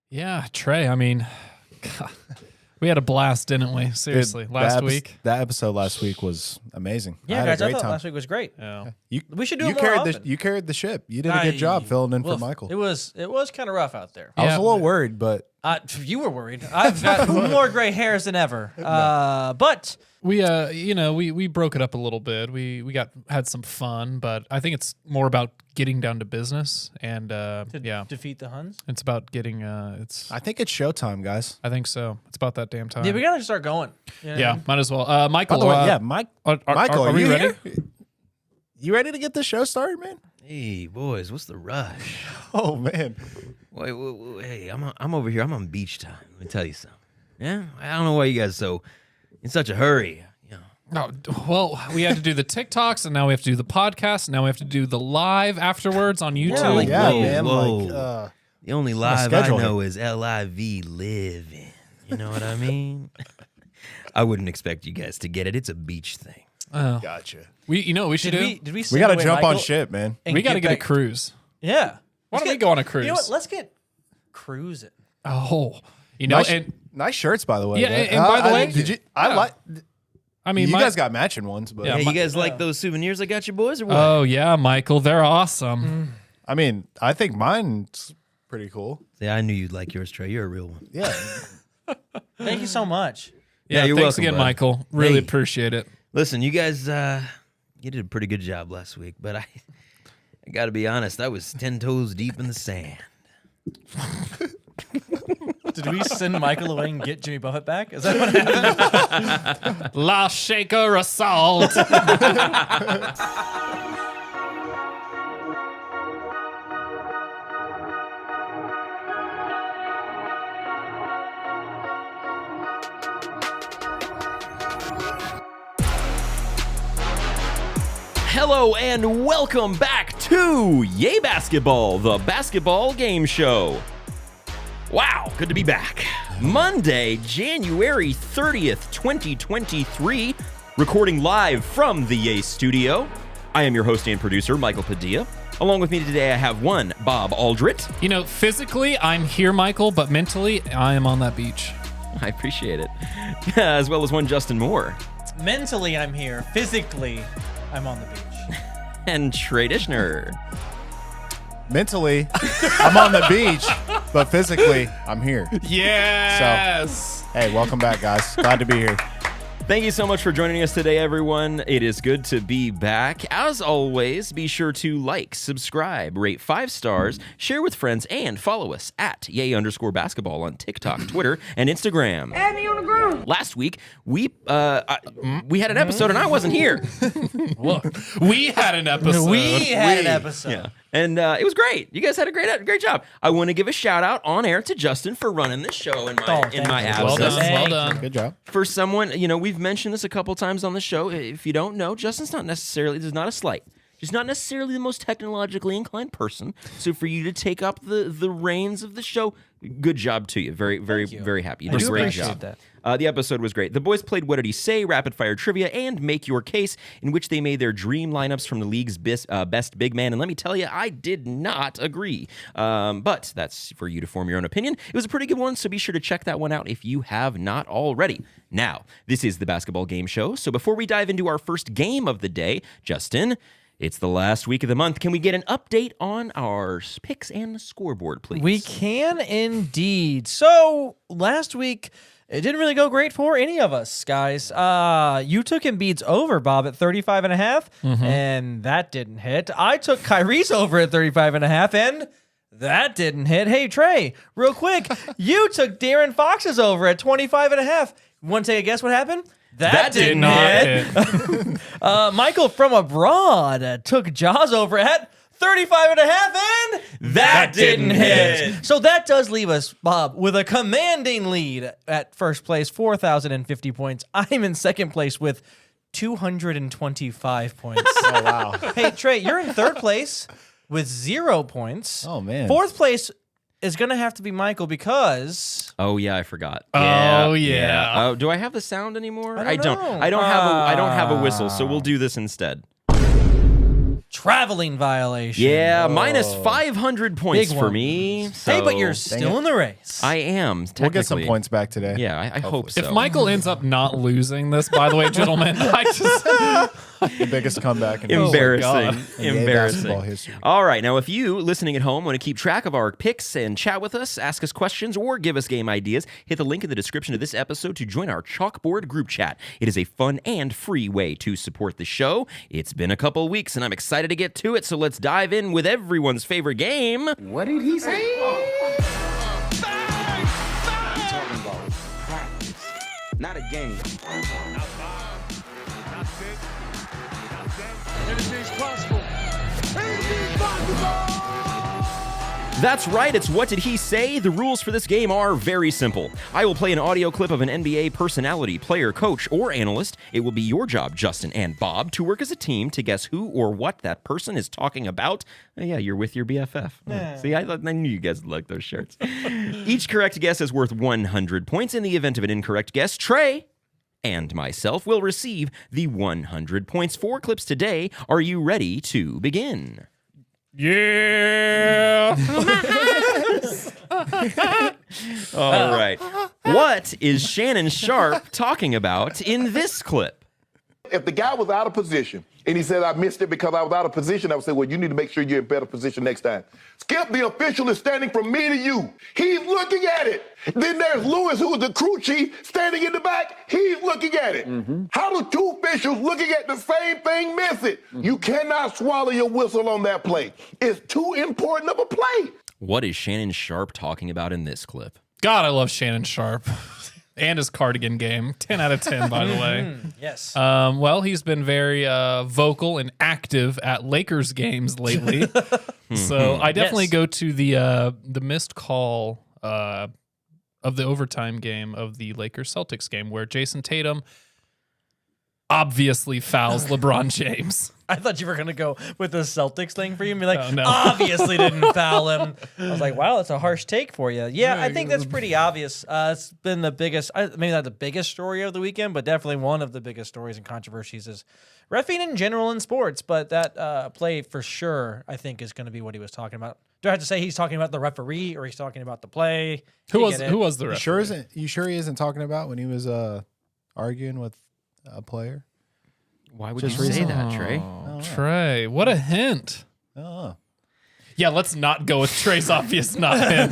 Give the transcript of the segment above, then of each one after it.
Yeah, Trey, I mean, God, we had a blast, didn't we? Seriously, last week. That episode last week was amazing. Yeah, I guys, had a I great thought time. last week was great. Yeah. We should do you it more carried often. You carried the ship. You did a good job filling in for Woof. Michael. It was kind of rough out there. I was a little worried, but You were worried. I've got more gray hairs than ever. But We we broke it up a little bit. We had some fun, but I think it's more about getting down to business and defeat the Huns. it's about getting I think it's showtime, guys. I think so. It's about that damn time. Yeah, we gotta start going. You know what I Yeah, mean? might as well. Michael, By the way, yeah, Michael, are we you ready? here? You ready to get this show started, man? Hey, boys, what's the rush? Oh man, Wait, hey, I'm over here. I'm on beach time. Let me tell you something. Yeah, I don't know why you guys so in such a hurry. You know. Oh, well, we had to do the TikToks, and now we have to do the podcast, and now we have to do the live afterwards on YouTube. like- yeah, whoa, man. whoa. Like, The only live I schedule know is LIV living. You know what I mean? I wouldn't expect you guys to get it. It's a beach thing. Oh. gotcha. We what we should do? Did we? We got to jump on ship, man. We got to get a cruise. Yeah. Why don't we go on a cruise? You know what? Let's get cruising. Oh, you know, Nice, and nice shirts, by the way. Yeah, man. and by the way- did you? Yeah. I mean, You my- guys got matching ones, but Yeah, Hey, you guys like those souvenirs I got you boys or what? Oh yeah, Michael, they're awesome. I mean, I think mine's pretty cool. Yeah, I knew you'd like yours, Trey. You're a real one. Yeah. Thank you so much. Yeah, you're thanks welcome, again, bud. Michael. Really Hey. appreciate it. Listen, you guys, you did a pretty good job last week, but I got to be honest, I was 10 toes deep in the sand. Did we send Michael away and get Jimmy Buffett back? Is that what happened? La Shaker Assault. Hello and welcome back to Yay Basketball, the basketball game show. Wow, good to be back. Monday, January 30th, 2023, recording live from the Yay studio. I am your host and producer, Michael Padilla. Along with me today, I have one, Bob Aldrit. You know, physically, I'm here, Michael, but mentally, I am on that beach. I appreciate it. As well as one, Justin Moore. Mentally, I'm here. Physically, I'm on the beach. And Trey Dishner. Mentally, I'm on the beach, but physically, I'm here. Yes. Hey, welcome back, guys. Glad to be here. Thank you so much for joining us today, everyone. It is good to be back. As always, be sure to like, subscribe, rate 5 stars, share with friends, and follow us at @yay_basketball on TikTok, Twitter, and Instagram. Add me on the ground. Last week, we had an episode and I wasn't here. Look, we had an episode. We had an episode. Yeah. And it was great. You guys had a great job. I want to give a shout out on air to Justin for running this show in my thank you. Well absence. done. Well done. Good job. For someone, you know, we've mentioned this a couple times on the show. If you don't know, Justin's not necessarily, this is not a slight. He's not necessarily the most technologically inclined person. So for you to take up the reins of the show, good job to you. Very happy. You did a great appreciate job. that. The episode was great. The boys played What Did He Say, Rapid Fire Trivia, and Make Your Case, in which they made their dream lineups from the league's best big man. And let me tell you, I did not agree. But that's for you to form your own opinion. It was a pretty good one, so be sure to check that one out if you have not already. Now, this is the basketball game show. So before we dive into our first game of the day, Justin, it's the last week of the month. Can we get an update on our picks and the scoreboard, please? We can indeed. So last week, it didn't really go great for any of us, guys. You took Embiid's over, Bob, at 35.5, and that didn't hit. I took Kyrie's over at 35.5, and that didn't hit. Hey, Trey, real quick, you took De'Aaron Fox's over at 25.5. Want to take a guess what happened? That Did didn't not hit. hit. Michael from abroad took Jaws over at 35.5, and that didn't hit. So that does leave us, Bob, with a commanding lead at first place, 4,050 points. I'm in second place with 225 points. Oh, wow. Hey, Trey, you're in third place with 0 points. Oh, man. Fourth place is going to have to be Michael because... Oh yeah, I forgot. Oh, yeah. Oh, do I have the sound anymore? I don't know. I don't have a whistle, so we'll do this instead. traveling violation. Yeah, minus 500 points Big for one. me. Hey, So but you're still in the race. I am. We'll get some technically. points back today. Yeah, I hope so. If Michael ends up not losing this, by the way, gentlemen, I just The biggest comeback in Embarrassing. NBA basketball history. All right. Now, if you, listening at home, want to keep track of our picks and chat with us, ask us questions, or give us game ideas, hit the link in the description of this episode to join our Chalkboard group chat. It is a fun and free way to support the show. It's been a couple weeks, and I'm excited to get to it, so let's dive in with everyone's favorite game. What did he say? Talking about practice, not a game. Anything's possible. Anything's possible. That's right, it's What Did He Say? The rules for this game are very simple. I will play an audio clip of an NBA personality, player, coach, or analyst. It will be your job, Justin and Bob, to work as a team to guess who or what that person is talking about. Yeah, you're with your BFF. See, I knew you guys would like those shirts. Each correct guess is worth 100 points. In the event of an incorrect guess, Trey and myself will receive the 100 points. 4 clips today. Are you ready to begin? yeah. All right. What is Shannon Sharp talking about in this clip? If the guy was out of position and he said, I missed it because I was out of position, I would say, well, you need to make sure you're in better position next time. Skip, the official is standing from me to you. He's looking at it. Then there's Lewis, who is the crew chief, standing in the back. He's looking at it. How do two officials looking at the same thing miss it? You cannot swallow your whistle on that play. It's too important of a play. What is Shannon Sharp talking about in this clip? God, I love Shannon Sharp and his cardigan game. 10 out of 10, by the way. Yes. Well, he's been very vocal and active at Lakers games lately. So I definitely Yes. go to the missed call of the overtime game of the Lakers-Celtics game where Jason Tatum obviously fouls LeBron James. I thought you were going to go with the Celtics thing for you and be like, Oh, no. obviously didn't foul him. I was like, wow, that's a harsh take for you. Yeah, I think that's pretty obvious. It's been the biggest, maybe not the biggest story of the weekend, but definitely one of the biggest stories and controversies is reffing in general in sports. But that play for sure, I think, is going to be what he was talking about. Do I have to say he's talking about the referee or he's talking about the play? Who You was get it. the referee? You sure he isn't talking about when he was arguing with a player? Why would Just you say recently. that, Trey? Trey, what a hint. Oh. Yeah, let's not go with Trey's obvious not hint.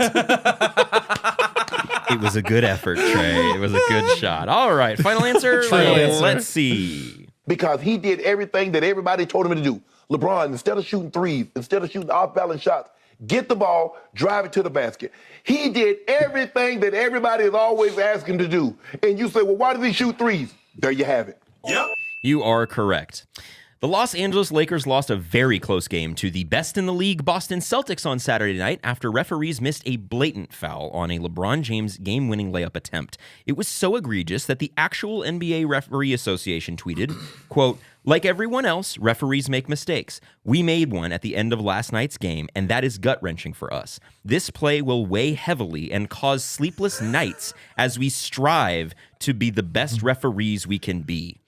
It was a good effort, Trey. It was a good shot. All right, final answer. True answer. Let's see. Because he did everything that everybody told him to do. LeBron, instead of shooting threes, instead of shooting off-balance shots, get the ball, drive it to the basket. He did everything that everybody is always asking him to do. And you say, well, why does he shoot threes? There you have it. You are correct. The Los Angeles Lakers lost a very close game to the best in the league Boston Celtics on Saturday night after referees missed a blatant foul on a LeBron James game-winning layup attempt. It was so egregious that the actual NBA Referee Association tweeted, quote, like everyone else, referees make mistakes. We made one at the end of last night's game, and that is gut-wrenching for us. This play will weigh heavily and cause sleepless nights as we strive to be the best referees we can be.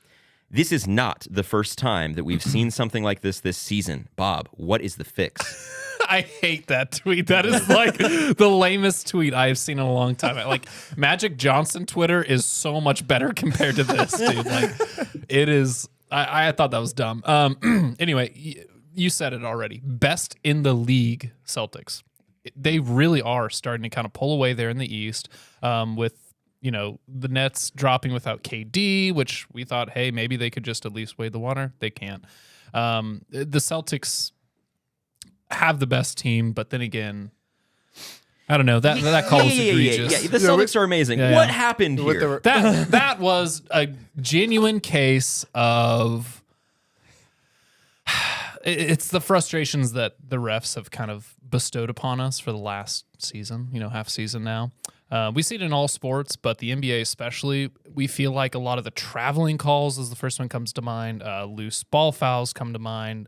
This is not the first time that we've seen something like this season. Bob, what is the fix? I hate that tweet. That is like the lamest tweet I have seen in a long time. Like Magic Johnson Twitter is so much better compared to this, dude. Like it is. I thought that was dumb. Anyway, you said it already. Best in the league Celtics. They really are starting to kind of pull away there in the East with, you know, the Nets dropping without KD, which we thought, hey, maybe they could just at least wade the water. They can't. The Celtics have the best team, but then again, I don't know. That call was egregious. The Celtics are amazing. Yeah. What happened here? That was a genuine case of it's the frustrations that the refs have kind of bestowed upon us for the last season, half season now. We see it in all sports, but the NBA especially, we feel like a lot of the traveling calls is the first one comes to mind. Loose ball fouls come to mind.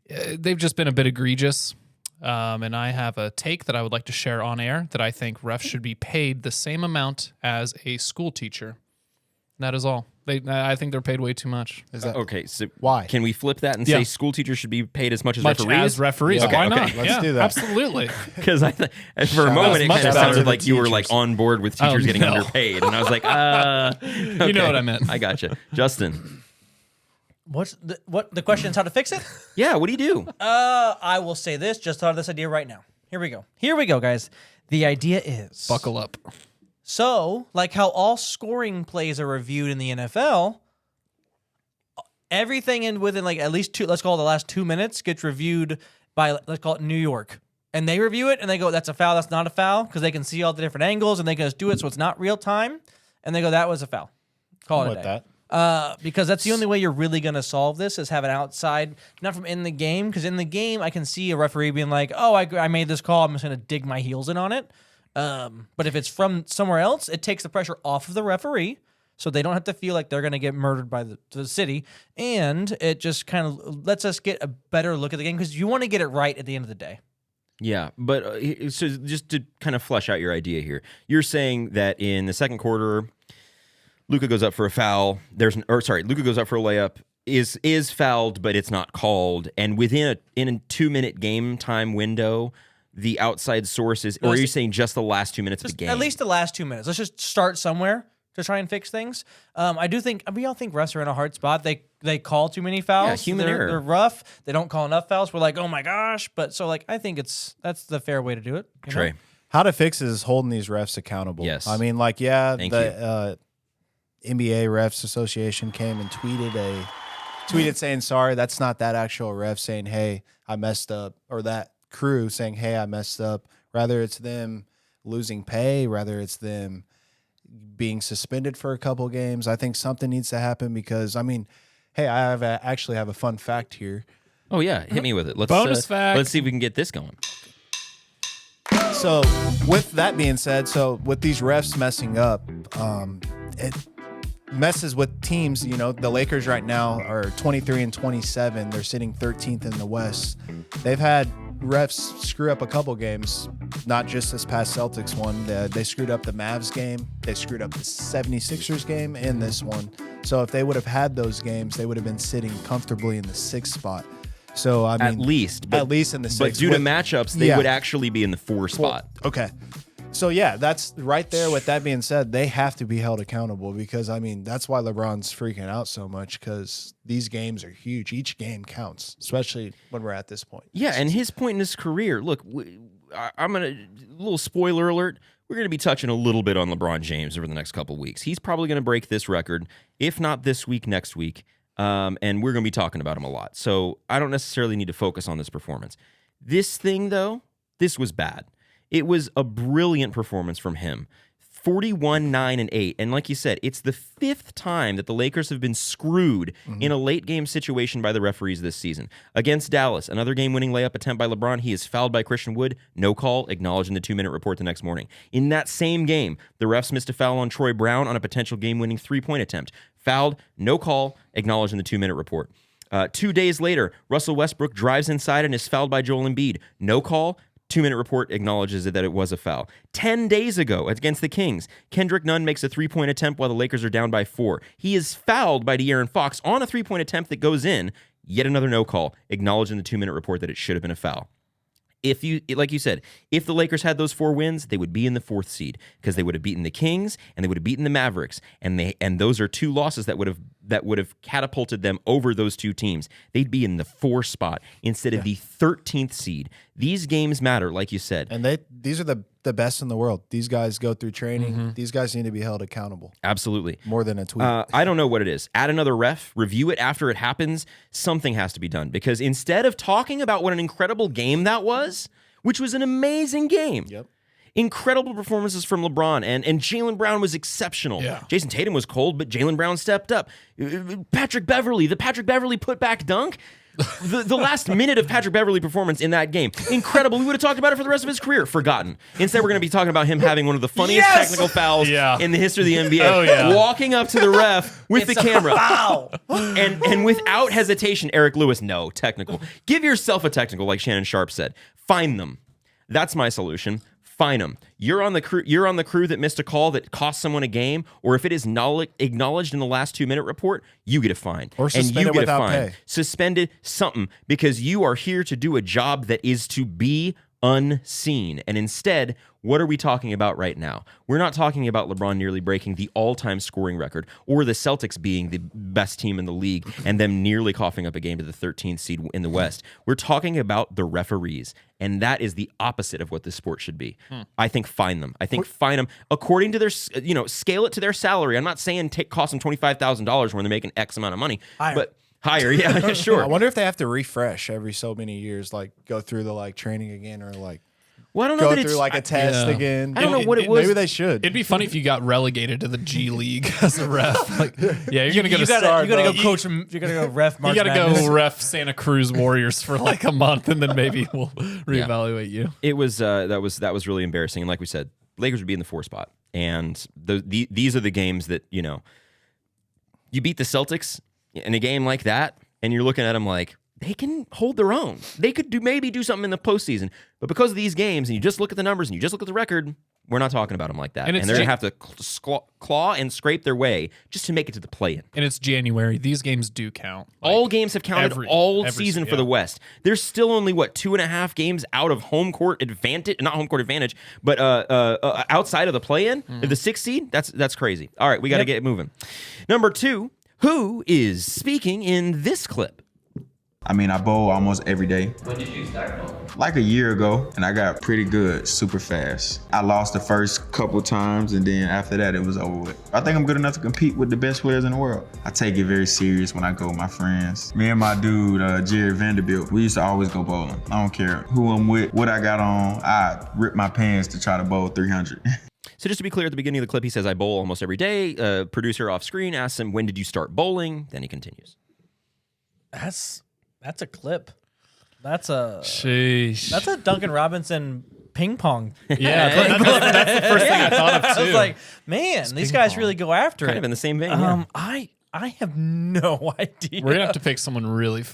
They've just been a bit egregious. And I have a take that I would like to share on air that I think refs should be paid the same amount as a school teacher. And that is all. I think they're paid way too much. Is that Okay, so Why? Can we flip that and Yeah. say school teachers should be paid as much as Much referees? as referees. Yeah. Why Okay, not? let's Yeah, do that. Absolutely. Because for a Shout moment out. it Much kind of better. sounded To the like you were like teachers. on board with teachers getting no. underpaid, and I was like, You know what I meant. I gotcha. Justin, What the question is how to fix it? yeah, what do you do? I will say this. Just thought of this idea right now. Here we go, guys. The idea is Buckle up. So, like how all scoring plays are reviewed in the NFL, everything within like at least let's call it the last 2 minutes, gets reviewed by, let's call it New York. And they review it and they go, that's a foul, that's not a foul, because they can see all the different angles and they can just do it so it's not real time. And they go, that was a foul. Call it a with day. that? Because that's the only way you're really going to solve this is have an outside, not from in the game, because in the game I can see a referee being like, oh, I made this call, I'm just going to dig my heels in on it. But if it's from somewhere else, it takes the pressure off of the referee, so they don't have to feel like they're going to get murdered by the city, and it just kind of lets us get a better look at the game, because you want to get it right at the end of the day. Yeah, but so just to kind of flesh out your idea here, you're saying that in the second quarter, Luka goes up for a foul. Luka goes up for a layup, is fouled, but it's not called, and within a 2-minute game time window, the outside sources, or are you saying just the last 2 minutes of the game? At least the last 2 minutes. Let's just start somewhere to try and fix things. I do think we all think refs are in a hard spot. They call too many fouls. Yeah, human error. They're rough. They don't call enough fouls. We're like, oh my gosh. But so like I think that's the fair way to do it. You know? Trey. How to fix it is holding these refs accountable. Yes. I mean, like, yeah, Thank the NBA Refs Association came and tweeted saying sorry. That's not that actual ref saying, hey, I messed up, or that crew saying, hey, I messed up. Rather, it's them losing pay. Rather, it's them being suspended for a couple games. I think something needs to happen because, I mean, hey, I actually have a fun fact here. Oh yeah, hit me with it. Let's Bonus fact. Let's see if we can get this going. So, with that being said, with these refs messing up, it messes with teams. You know, the Lakers right now are 23-27. They're sitting 13th in the West. They've had refs screw up a couple games, not just this past Celtics one. They screwed up the Mavs game. They screwed up the 76ers game and this one. So if they would have had those games, they would have been sitting comfortably in the 6th spot. So, I mean, At least in the 6th. But due to matchups, they would actually be in the 4 spot. Okay. So, yeah, that's right there. With that being said, they have to be held accountable because, I mean, that's why LeBron's freaking out so much because these games are huge. Each game counts, especially when we're at this point. Yeah, and his point in his career, look, I'm going to, little spoiler alert, we're going to be touching a little bit on LeBron James over the next couple of weeks. He's probably going to break this record, if not this week, next week, and we're going to be talking about him a lot. So I don't necessarily need to focus on this performance. This thing, though, this was bad. It was a brilliant performance from him. 41, 9, and 8. And like you said, it's the 5th time that the Lakers have been screwed in a late game situation by the referees this season. Against Dallas, another game-winning layup attempt by LeBron. He is fouled by Christian Wood. No call, acknowledged in the 2-minute report the next morning. In that same game, the refs missed a foul on Troy Brown on a potential game-winning 3-point attempt. Fouled, no call, acknowledged in the 2-minute report. 2 days later, Russell Westbrook drives inside and is fouled by Joel Embiid. No call, 2-minute report acknowledges that it was a foul. 10 days ago against the Kings, Kendrick Nunn makes a 3-point attempt while the Lakers are down by 4. He is fouled by De'Aaron Fox on a 3-point attempt that goes in. Yet another no call, acknowledged in the 2-minute report that it should have been a foul. If you, like you said, if the Lakers had those 4 wins, they would be in the 4th seed because they would have beaten the Kings and they would have beaten the Mavericks, and those are 2 losses that would have catapulted them over those 2 teams. They'd be in the 4 spot instead of the 13th seed. These games matter, like you said, and these are the best in the world. These guys go through training. These guys need to be held accountable. Absolutely. More than a tweet. I don't know what it is. Add another ref, review it after it happens. Something has to be done because instead of talking about what an incredible game that was, which was an amazing game. Yep. Incredible performances from LeBron, and Jaylen Brown was exceptional. Yeah. Jason Tatum was cold, but Jaylen Brown stepped up. Patrick Beverley, the Patrick Beverley putback dunk. The last minute of Patrick Beverley performance in that game, incredible. We would have talked about it for the rest of his career. Forgotten. Instead, we're going to be talking about him having one of the funniest technical fouls in the history of the NBA. Oh, yeah. Walking up to the ref with the camera. Wow. And without hesitation, Eric Lewis, no, technical. Give yourself a technical, like Shannon Sharp said. Find them. That's my solution. fine them. You're on the crew that missed a call that cost someone a game, or if it is acknowledged in the last 2-minute report, you get a fine. Or and suspended you get without a fine. pay. Suspended something, because you are here to do a job that is to be unseen. And instead, what are we talking about right now? We're not talking about LeBron nearly breaking the all-time scoring record, or the Celtics being the best team in the league and them nearly coughing up a game to the 13th seed in the West. We're talking about the referees, and that is the opposite of what this sport should be. I think fine them. I think fine them according to their, scale it to their salary. I'm not saying cost them $25,000 when they're making X amount of money, but higher, yeah, sure. I wonder if they have to refresh every so many years, like go through the like training again, or like Well, I don't know go that through it's like a test again. I don't know what it was. Maybe they should. It'd be funny if you got relegated to the G League as a ref. Like, yeah, you're gonna get You a gotta, start. you gotta bro. go coach him. You gotta go ref March You gotta Madness. go ref Santa Cruz Warriors for like a month, and then maybe we'll reevaluate you. It was that was really embarrassing, and like we said, Lakers would be in the 4 spot, and these are the games that you beat the Celtics in a game like that, and you're looking at them like they can hold their own. They could maybe do something in the postseason, but because of these games, and you just look at the numbers and you just look at the record, we're not talking about them like that, And and it's they're gonna have to claw and scrape their way just to make it to the play-in. And it's January. These games do count. All games have counted all every season for yeah. the West. There's still only 2.5 games out of home court advantage, not home court advantage, but outside of the play-in, the 6th seed. That's crazy. All right, we got to get moving. Number 2, who is speaking in this clip? I mean, I bowl almost every day. When did you start bowling? Like a year ago, and I got pretty good super fast. I lost the first couple times, and then after that, it was over with. I think I'm good enough to compete with the best players in the world. I take it very serious when I go with my friends. Me and my dude, Jared Vanderbilt, we used to always go bowling. I don't care who I'm with, what I got on, I rip my pants to try to bowl 300. So just to be clear, at the beginning of the clip, he says, I bowl almost every day. Producer off screen asks him, when did you start bowling? Then he continues. That's a clip. That's a Sheesh. That's a Duncan Robinson ping pong. Yeah, that's the first thing I thought of too. I was like, man, these guys really go after Kind it. of in the same vein. Yeah. I have no idea. We're gonna have to pick someone really.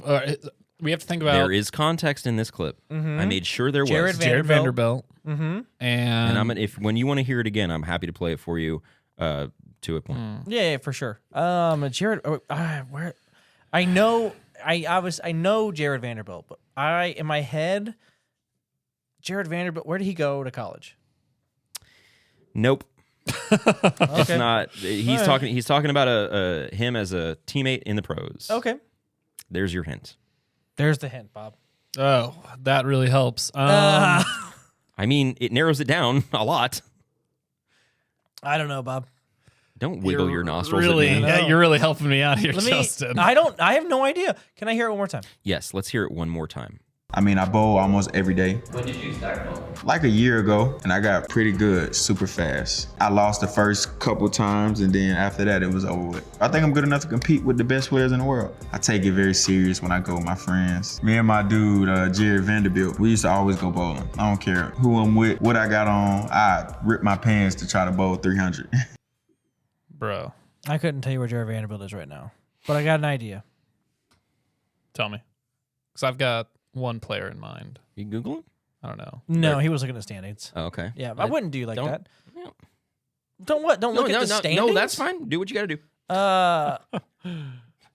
We have to think about. There is context in this clip. I made sure there was. Jared Vanderbilt. Mm-hmm. And when you want to hear it again, I'm happy to play it for you to a point. Yeah, for sure. Jared, where? I know Jared Vanderbilt, but in my head, Jared Vanderbilt. Where did he go to college? Nope. It's Okay. not. He's talking. He's talking about him as a teammate in the pros. Okay. There's your hint. There's the hint, Bob. oh, that really helps. I mean, it narrows it down a lot. I don't know, Bob. Don't wiggle your nostrils. Really, At me. yeah, you're really helping me out here, Let me. Justin. I have no idea. Can I hear it one more time? Yes. Let's hear it one more time. I mean, I bowl almost every day. When did you start bowling? Like a year ago, and I got pretty good super fast. I lost the first couple times, and then after that, it was over with. I think I'm good enough to compete with the best players in the world. I take it very serious when I go with my friends. Me and my dude, Jared Vanderbilt, we used to always go bowling. I don't care who I'm with, what I got on, I rip my pants to try to bowl 300. Bro, I couldn't tell you where Jared Vanderbilt is right now, but I got an idea. tell me, because I've got one player in mind. You Google it? I don't know. No, he was looking at standings. Oh, okay. Yeah, I wouldn't do you like don't- that. Yeah. Don't what? Don't look at the standings. No, that's fine. Do what you got to do.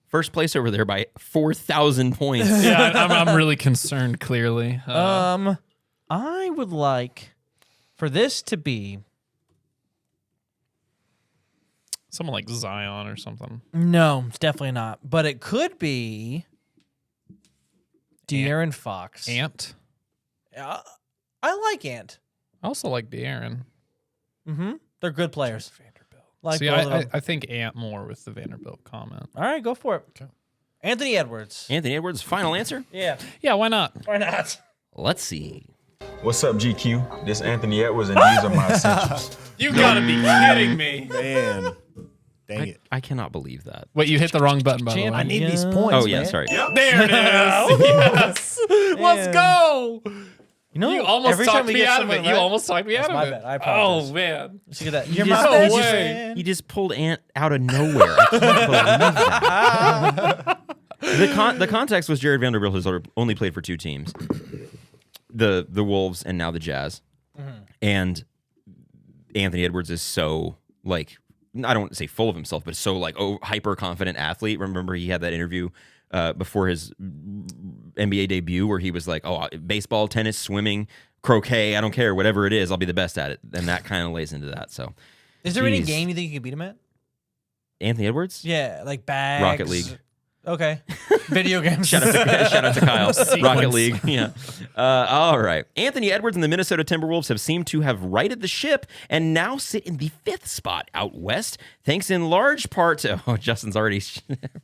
First place over there by 4,000 points. Yeah, I'm really concerned. Clearly, I would like for this to be someone like Zion or something. no, it's definitely not. But it could be De'Aaron Fox. Ant. I like Ant. I also like De'Aaron. Mm-hmm. They're good players. Vanderbilt. Like See, both of them. I think Ant more with the Vanderbilt comment. All right, go for it. Okay. Anthony Edwards. Anthony Edwards, final answer? Yeah. Yeah, why not? Why not? Let's see. What's up, GQ? This Anthony Edwards, and these are my essentials. You gotta be kidding me. Man, dang it. I cannot believe that. Wait, you hit the wrong button, by the way. Champion. I need these points. Oh, yeah, man. sorry. There it is. Yes. Let's go. You know, You almost every time talked we me get out of someone it. You right- almost talked me out That's of my it. bad. I apologize. Oh, man. Look at that. You're my no best way. fan. He just pulled Ant out of nowhere. I can't believe that. The context was Jared Vanderbilt has only played for 2 teams, the Wolves and now the Jazz. And Anthony Edwards is so like, I don't want to say full of himself, but so like hyper confident athlete. Remember he had that interview before his NBA debut where he was like, oh, baseball, tennis, swimming, croquet, I don't care, whatever it is, I'll be the best at it. And that kind of lays into that. So, is there any game you think you could beat him at? Anthony Edwards? Yeah, like bags. Rocket League. Okay. Video games. Shout out to Kyle. Rocket League. Yeah. All right. Anthony Edwards and the Minnesota Timberwolves have seemed to have righted the ship and now sit in the 5th spot out west, thanks in large part to, Justin's already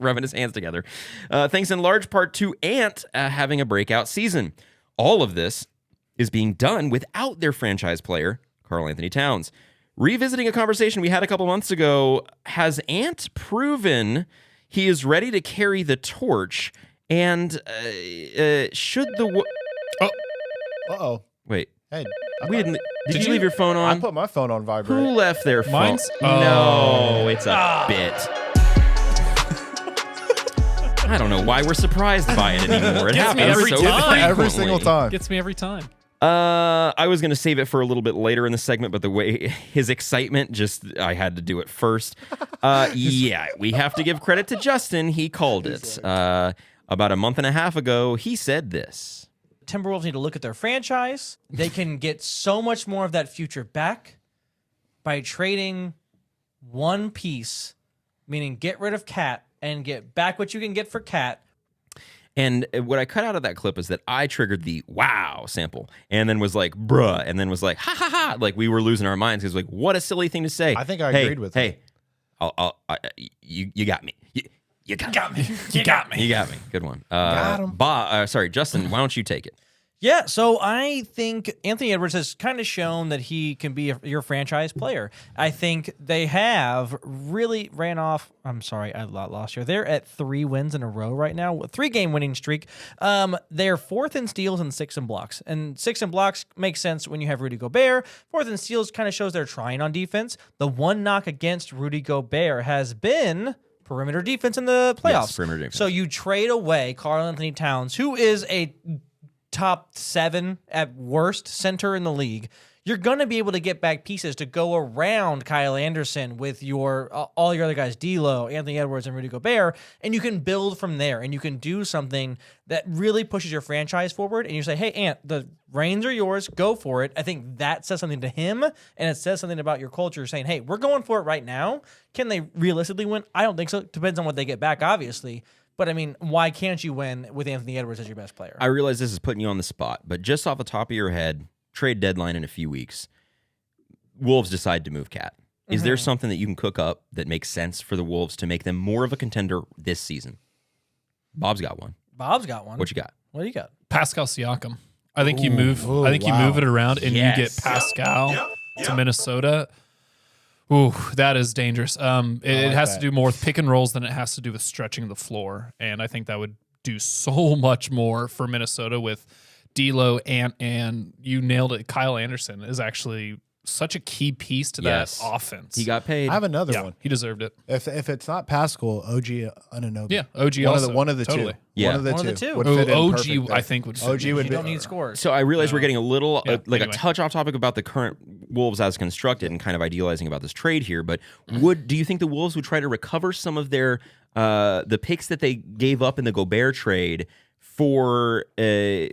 rubbing his hands together. Thanks in large part to Ant having a breakout season. All of this is being done without their franchise player, Karl Anthony Towns. Revisiting a conversation we had a couple months ago, has Ant proven he is ready to carry the torch, and should the... Uh-oh. Wait. Hey, Did you leave your phone on? I put my phone on vibrate. Who left their phone? Mine's- No, it's a bit. I don't know why we're surprised by it anymore. It Gets me happens every so time. frequently. Every single time. Gets me every time. I was going to save it for a little bit later in the segment, but the way his excitement, I had to do it first. Yeah, we have to give credit to Justin. He called it. About a month and a half ago, he said this. Timberwolves need to look at their franchise. They can get so much more of that future back by trading one piece, meaning get rid of Cat and get back what you can get for Cat. And what I cut out of that clip is that I triggered the wow sample and then was like, bruh, and then was like, ha ha ha. Like we were losing our minds because like, what a silly thing to say. I think I agreed with him. Hey, you got me. You got me. You got me. You got me. Good one. Got him. Sorry, Justin, why don't you take it? Yeah, so I think Anthony Edwards has kind of shown that he can be your franchise player. I think they have really ran off. I'm sorry, I lost you. They're at 3 wins in a row right now, 3-game winning streak. They're 4th in steals and 6th in blocks. And 6th in blocks makes sense when you have Rudy Gobert. 4th in steals kind of shows they're trying on defense. The one knock against Rudy Gobert has been perimeter defense in the playoffs. Yes, perimeter defense. So you trade away Karl Anthony Towns, who is a top 7 at worst center in the league. You're going to be able to get back pieces to go around Kyle Anderson with your all your other guys, D'Lo, Anthony Edwards, and Rudy Gobert, and you can build from there, and you can do something that really pushes your franchise forward, and you say, hey, Ant, the reins are yours, go for it. I think that says something to him, and it says something about your culture, saying, hey, we're going for it right now. Can they realistically win? I don't think so. Depends on what they get back, obviously. But, I mean, why can't you win with Anthony Edwards as your best player? I realize this is putting you on the spot, but just off the top of your head, trade deadline in a few weeks, Wolves decide to move Cat. Is there something that you can cook up that makes sense for the Wolves to make them more of a contender this season? Bob's got one. Bob's got one. What you got? What do you got? Pascal Siakam. I think you move. I think you move it around and you get Pascal to Minnesota. Ooh, that is dangerous. It has to do more with pick and rolls than it has to do with stretching the floor, and I think that would do so much more for Minnesota with D'Lo and you nailed it. Kyle Anderson is actually such a key piece to that offense. He got paid. I have another one. He deserved it. If it's not Pascal, OG Anunoby. Yeah, OG one of the totally. two. Yeah. One One of of the two. Would fit in OG, perfect there. I think would fit. OG would You be. don't need scores. So I realize we're getting a little a anyway. touch off topic about the current Wolves as constructed and kind of idealizing about this trade here. But do you think the Wolves would try to recover some of their the picks that they gave up in the Gobert trade for like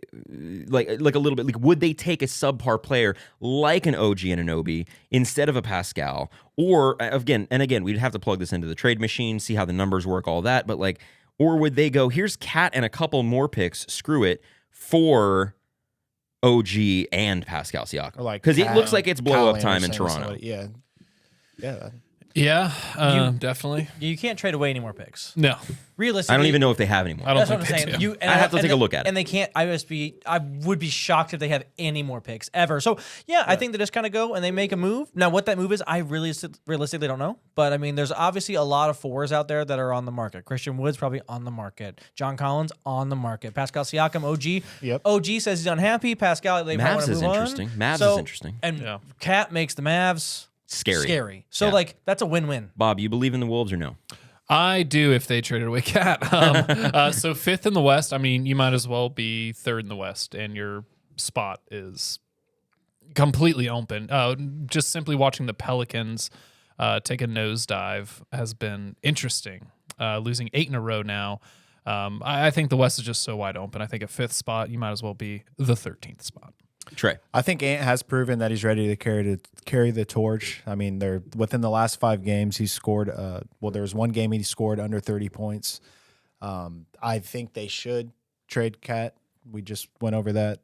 a little bit? Like, would they take a subpar player like an OG Anunoby instead of a Pascal? Or again, we'd have to plug this into the trade machine, see how the numbers work, all that. But like, or would they go, here's Cat and a couple more picks, screw it, for OG and Pascal Siakam? Like because it looks like it's blow up Kyle time in Anderson or Toronto. somebody. Yeah. Yeah, definitely. You can't trade away any more picks. No, Realistically, I don't even know if they have anymore. I don't That's what I'm think they saying. do. And I have to take a look at it. And they can't. I would be shocked if they have any more picks ever. So yeah, I think they just kind of go and they make a move. Now, what that move is, I really realistically don't know. But I mean, there's obviously a lot of 4s out there that are on the market. Christian Wood's probably on the market. John Collins on the market. Pascal Siakam, OG. Yep. OG says he's unhappy. Pascal, they Mavs want to is move on. interesting. Mavs So- is interesting. And Cat makes the Mavs Scary. So Yeah. like that's a win-win. Bob, you believe in the Wolves or no? I do if they traded away Cat. So 5th in the West. I mean, you might as well be 3rd in the West, and your spot is completely open. Just simply watching the Pelicans take a nosedive has been interesting. Losing 8 in a row now. I think the West is just so wide open. I think a 5th spot, you might as well be the 13th spot. Trey. I think Ant has proven that he's ready to carry the torch. I mean, they're within the last 5 games, he's scored. There was one game he scored under 30 points. I think they should trade Cat. We just went over that.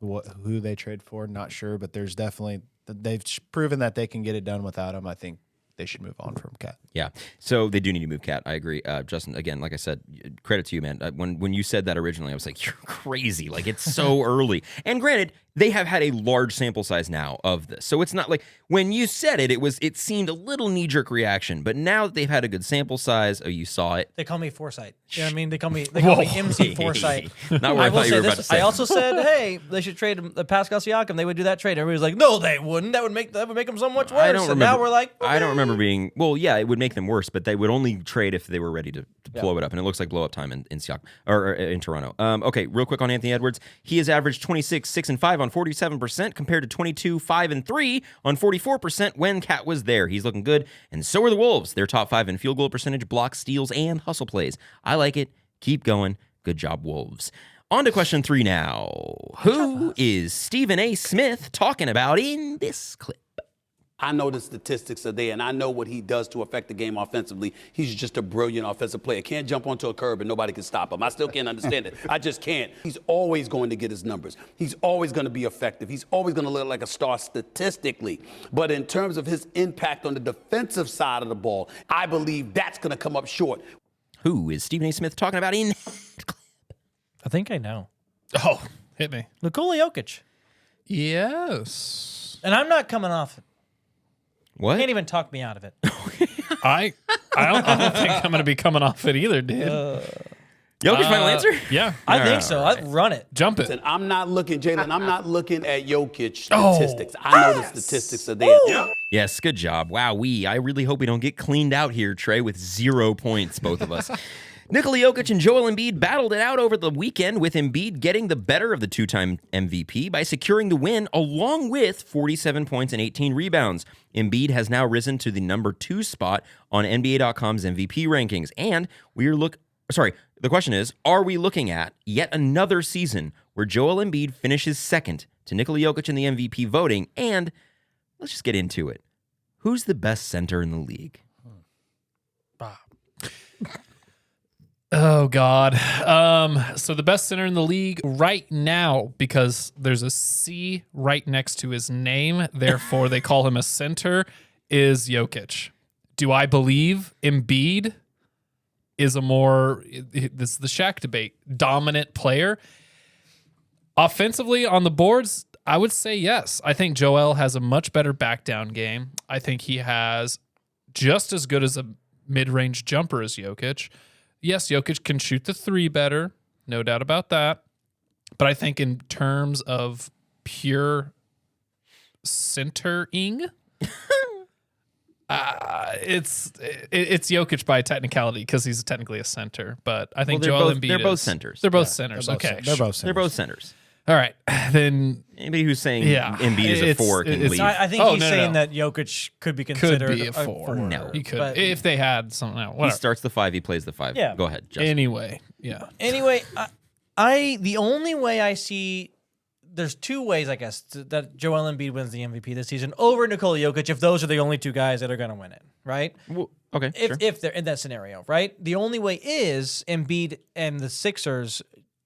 Who they trade for, not sure, but there's definitely they've proven that they can get it done without him. I think they should move on from Cat. Yeah, so they do need to move Cat. I agree, Justin. Again, like I said, credit to you, man. When you said that originally, I was like, "You're crazy! Like it's so early." And granted, they have had a large sample size now of this, so it's not like when you said it, it seemed a little knee jerk reaction. But now that they've had a good sample size, you saw it. They call me Foresight. You know what I mean? They call me MC Foresight. Not what I thought you were about to say. I also said, hey, they should trade Pascal Siakam. They would do that trade. Everybody was like, no, they wouldn't. That would make them so much worse. I don't remember. Now we're like, okay. I don't remember being. Well, yeah, it would make them worse, but they would only trade if they were ready to blow it up. And it looks like blow up time in Siakam or in Toronto. Okay, real quick on Anthony Edwards. He has averaged 26, 6 and 5 on 47%. Compared to 22, 5 and 3 on 44% when Cat was there. He's looking good, and so are the Wolves. They're top 5 in field goal percentage, blocks, steals, and hustle plays. I like it. Keep going. Good job, Wolves. On to question 3 now. Who is Stephen A. Smith talking about in this clip? I know the statistics are there, and I know what he does to affect the game offensively. He's just a brilliant offensive player. Can't jump onto a curb and nobody can stop him. I still can't understand it. I just can't. He's always going to get his numbers. He's always going to be effective. He's always going to look like a star statistically. But in terms of his impact on the defensive side of the ball, I believe that's going to come up short. Who is Stephen A. Smith talking about in that clip? I think I know. Oh, hit me. Nikola Jokic. Yes. And I'm not coming off it. What? Can't even talk me out of it. I don't think I'm going to be coming off it either, dude. Jokic final answer? Yeah. I think so. I'd run it. Jump it. And I'm not looking, Jalen, I'm not looking at Jokic statistics. I know the statistics are there. Yes, good job. Wow, I really hope we don't get cleaned out here, Trey, with 0 points, both of us. Nikola Jokic and Joel Embiid battled it out over the weekend, with Embiid getting the better of the 2-time MVP by securing the win along with 47 points and 18 rebounds. Embiid has now risen to the number 2 spot on NBA.com's MVP rankings. And the question is, are we looking at yet another season where Joel Embiid finishes second to Nikola Jokic in the MVP voting? And let's just get into it. Who's the best center in the league? Oh, God. So the best center in the league right now, because there's a C right next to his name, therefore they call him a center, is Jokic. Do I believe Embiid is this is the Shaq debate, dominant player? Offensively on the boards, I would say yes. I think Joel has a much better back down game. I think he has just as good as a mid-range jumper as Jokic. Yes, Jokic can shoot the 3 better, no doubt about that. But I think in terms of pure centering, it's Jokic by technicality because he's technically a center. But I think Joel Embiid they're both centers. They're both centers. They're both Okay. They're both centers. All right. Then anybody who's saying Embiid is a 4 can leave. I think he's saying that Jokic could be considered could be a 4. No. He could. But if they had something else. He starts the 5, he plays the 5. Yeah. Go ahead, Justin. Anyway, yeah. Anyway, the only way I see, there's 2 ways, I guess, that Joel Embiid wins the MVP this season over Nikola Jokic if those are the only 2 guys that are going to win it, right? Well, okay, sure. If they're in that scenario, right? The only way is Embiid and the Sixers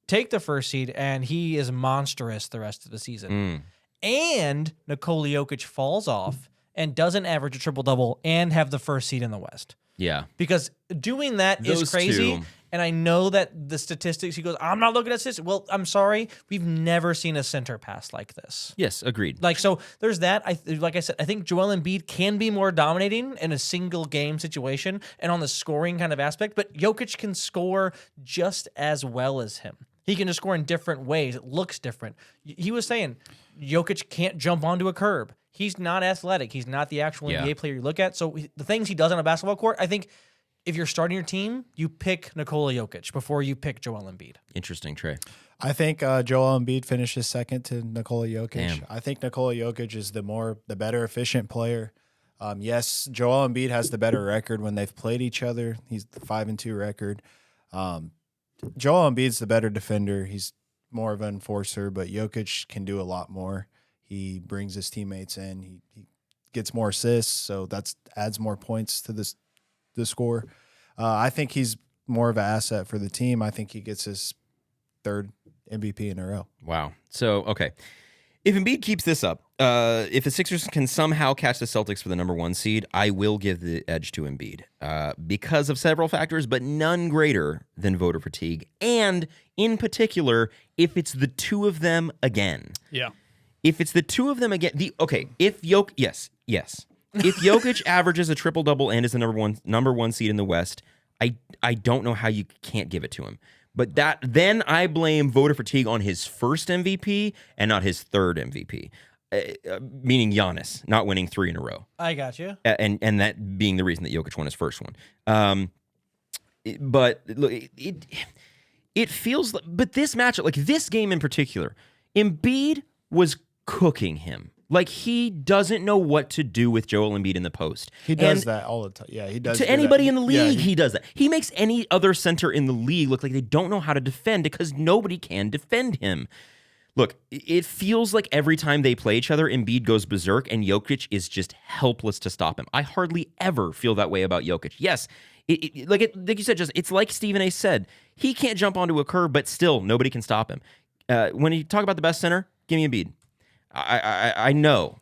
take the 1st seed, and he is monstrous the rest of the season. And Nikola Jokic falls off and doesn't average a triple-double and have the 1st seed in the West. Yeah. Because doing that Those is crazy. 2. And I know that the statistics, he goes, I'm not looking at statistics. Well, I'm sorry. We've never seen a center pass like this. Yes, agreed. So there's that. Like I said, I think Joel Embiid can be more dominating in a single game situation and on the scoring kind of aspect, but Jokic can score just as well as him. He can just score in different ways. It looks different. He was saying Jokic can't jump onto a curb. He's not athletic. He's not the actual NBA player you look at. So the things he does on a basketball court, I think if you're starting your team, you pick Nikola Jokic before you pick Joel Embiid. Interesting, Trey. I think Joel Embiid finishes second to Nikola Jokic. Damn. I think Nikola Jokic is the better efficient player. Yes, Joel Embiid has the better record when they've played each other. He's the 5-2 record. Joel Embiid's the better defender. He's more of an enforcer, but Jokic can do a lot more. He brings his teammates in. He gets more assists, so that adds more points to the score. I think he's more of an asset for the team. I think he gets his third MVP in a row. Wow. So, okay. If Embiid keeps this up, if the Sixers can somehow catch the Celtics for the number 1 seed, I will give the edge to Embiid because of several factors, but none greater than voter fatigue. And in particular, if it's the two of them again. Yeah. If it's the two of them again, if Jokic averages a triple-double and is the number one seed in the West, I don't know how you can't give it to him. But then I blame voter fatigue on his first MVP and not his third MVP, meaning Giannis not winning 3 in a row. I got you. And that being the reason that Jokic won his first one. But look, it feels like, but this matchup, like this game in particular, Embiid was cooking him. Like, he doesn't know what to do with Joel Embiid in the post. He does that all the time. Yeah, he does. To anybody in the league, he does that. He makes any other center in the league look like they don't know how to defend because nobody can defend him. Look, it feels like every time they play each other, Embiid goes berserk and Jokic is just helpless to stop him. I hardly ever feel that way about Jokic. Yes, like you said, just it's like Stephen A. said. He can't jump onto a curb, but still, nobody can stop him. When you talk about the best center, give me Embiid. I know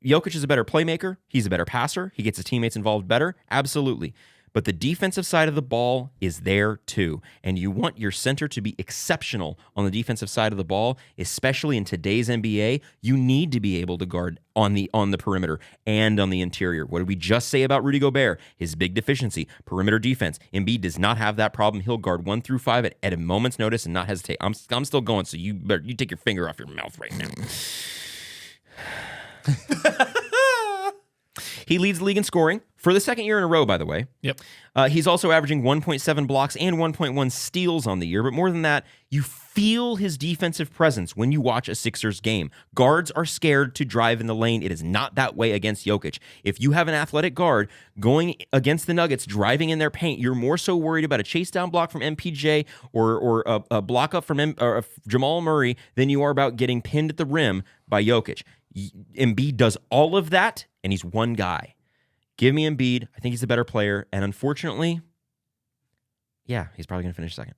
Jokic is a better playmaker. He's a better passer. He gets his teammates involved better. Absolutely. But the defensive side of the ball is there too. And you want your center to be exceptional on the defensive side of the ball, especially in today's NBA. You need to be able to guard on the perimeter and on the interior. What did we just say about Rudy Gobert? His big deficiency, perimeter defense. Embiid does not have that problem. He'll guard 1 through 5 at a moment's notice and not hesitate. I'm still going, so you take your finger off your mouth right now. He leads the league in scoring for the second year in a row, by the way. Yep. He's also averaging 1.7 blocks and 1.1 steals on the year. But more than that, you feel his defensive presence when you watch a Sixers game. Guards are scared to drive in the lane. It is not that way against Jokic. If you have an athletic guard going against the Nuggets, driving in their paint, you're more so worried about a chase down block from MPJ or a block up from Jamal Murray than you are about getting pinned at the rim by Jokic. Embiid does all of that, and he's one guy. Give me Embiid. I think he's a better player, and unfortunately, yeah, he's probably going to finish second.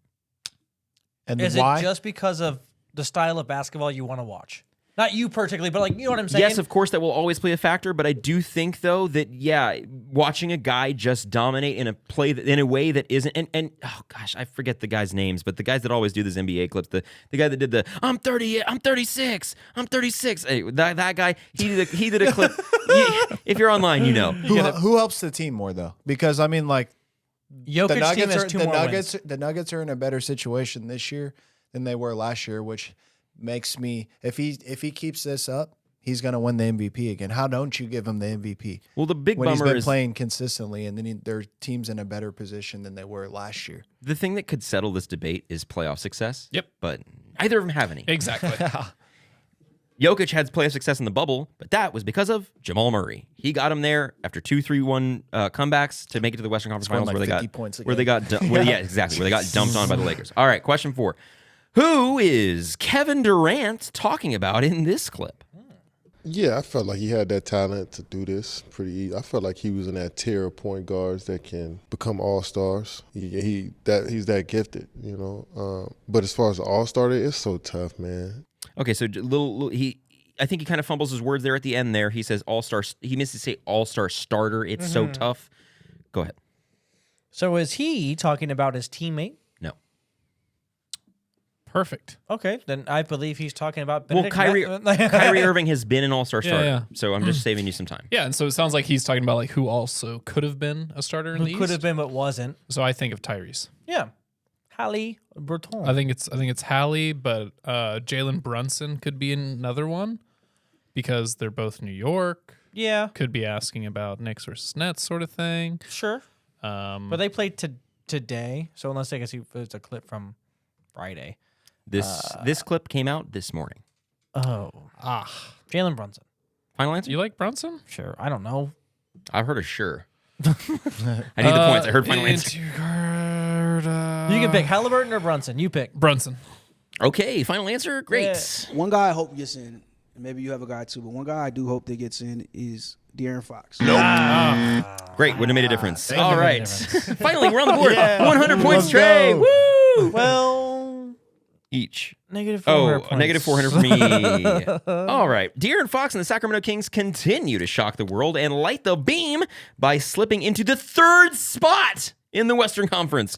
And Is why? it just because of the style of basketball you want to watch? Not you particularly, but like, you know what I'm saying? Yes, of course, that will always play a factor, but I do think, though, that, yeah, watching a guy just dominate in a way that isn't, and oh gosh, I forget the guys' names, but the guys that always do these NBA clips, the guy that did the, I'm 36. Hey, that guy, he did a clip. If you're online, you know. Who helps the team more, though? Because, I mean, like, the Nuggets are in a better situation this year than they were last year, which makes me, if he keeps this up, he's going to win the MVP again. How don't you give him the MVP? Well, the big when bummer he's been is playing consistently, and then their team's in a better position than they were last year. the thing that could settle this debate is playoff success. Yep. But neither of them have any. Exactly. Jokic had playoff success in the bubble, but that was because of Jamal Murray. He got him there after 2-3-1 comebacks to make it to the Western Conference Finals, like where 50 points a where they got where they got dumped on by the Lakers. All right, question 4: who is Kevin Durant talking about in this clip? Yeah, I felt like he had that talent to do this pretty easy. I felt like he was in that tier of point guards that can become all-stars. He's that gifted, you know. But as far as the all-star, it's so tough, man. Okay, so I think he kind of fumbles his words there at the end there. He says all-star. He missed to say all-star starter. It's so tough. Go ahead. So is he talking about his teammate? No. Perfect. Okay, then I believe he's talking about Well, Benedict Kyrie Irving has been an all-star starter, yeah. so I'm just saving you some time. Yeah, and so it sounds like he's talking about like who also could have been a starter in the Who could East. have been but wasn't. So I think of Tyrese. Yeah. Hallie Breton. I think it's Hallie, but Jalen Brunson could be another one because they're both New York. Yeah. Could be asking about Knicks versus Nets sort of thing. Sure. But they played today, so unless I guess it's a clip from Friday. This clip came out this morning. Oh. Jalen Brunson. Final answer? You like Brunson? Sure. I don't know. I've heard a sure. I need the points. I heard final answer. You can pick Halliburton or Brunson. You pick. Brunson. Okay, final answer. Great. One guy I hope gets in. Maybe you have a guy too, but one guy I do hope that gets in is De'Aaron Fox. Great, wouldn't have made a difference. Thank All you. right. Finally, we're on the board. 100 points, Trey. Woo! Well, Each. negative 400 points. Negative 400 for me. All right. De'Aaron Fox and the Sacramento Kings continue to shock the world and light the beam by slipping into the 3rd spot in the Western Conference.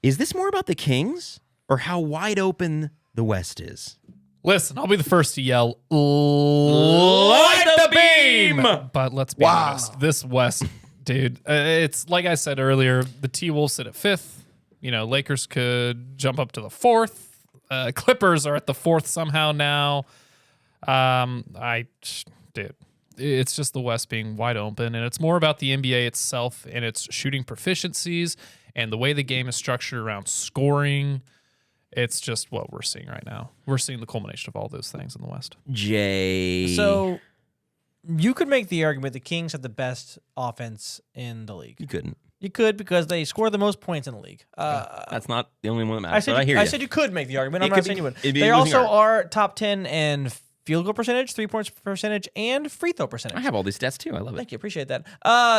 Is this more about the Kings or how wide open the West is? Listen, I'll be the first to yell, light the beam! But let's be honest. This West, dude, it's like I said earlier, the T-Wolves sit at 5th. You know, Lakers could jump up to the 4th. Clippers are at the 4th somehow now. Dude, it's just the West being wide open, and it's more about the NBA itself and its shooting proficiencies and the way the game is structured around scoring. It's just what we're seeing right now. We're seeing the culmination of all those things in the West. Jay. So you could make the argument the Kings have the best offense in the league. You couldn't. You could because they score the most points in the league. That's not the only one that matters. I said you could make the argument. I'm It not could saying be- you would. it'd be They a losing also argument. are top 10 in field goal percentage, 3-point percentage, and free throw percentage. I have all these stats too. I love it. Thank you. Appreciate that.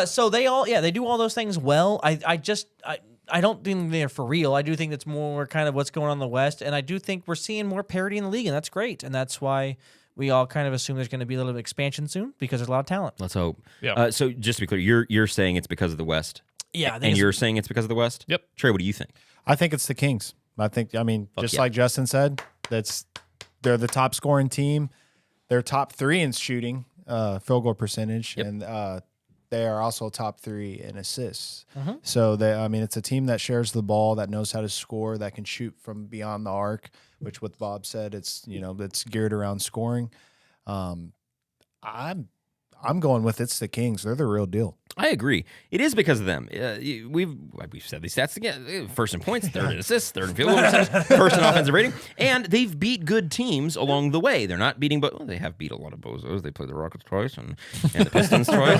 So they do all those things well. I don't think they're for real. I do think it's more kind of what's going on in the West, and I do think we're seeing more parity in the league, and that's great. And that's why we all kind of assume there's going to be a little bit of expansion soon because there's a lot of talent. Let's hope. Yeah. So just to be clear, you're saying it's because of the West. Yeah, I think And it's- you're saying it's because of the West? Yep. Trey, what do you think? I think it's the Kings. I mean, just yeah. like Justin said, they're the top scoring team. They're top 3 in shooting, field goal percentage, and they are also top 3 in assists. So it's a team that shares the ball, that knows how to score, that can shoot from beyond the arc, which what Bob said, it's geared around scoring. I'm going with it's the Kings. They're the real deal. I agree. It is because of them. We've said these stats again. First in points, third in assists, third in field goal percentage, first in offensive rating, and they've beat good teams along the way. They're not beating, but they have beat a lot of bozos. They played the Rockets twice and the Pistons twice.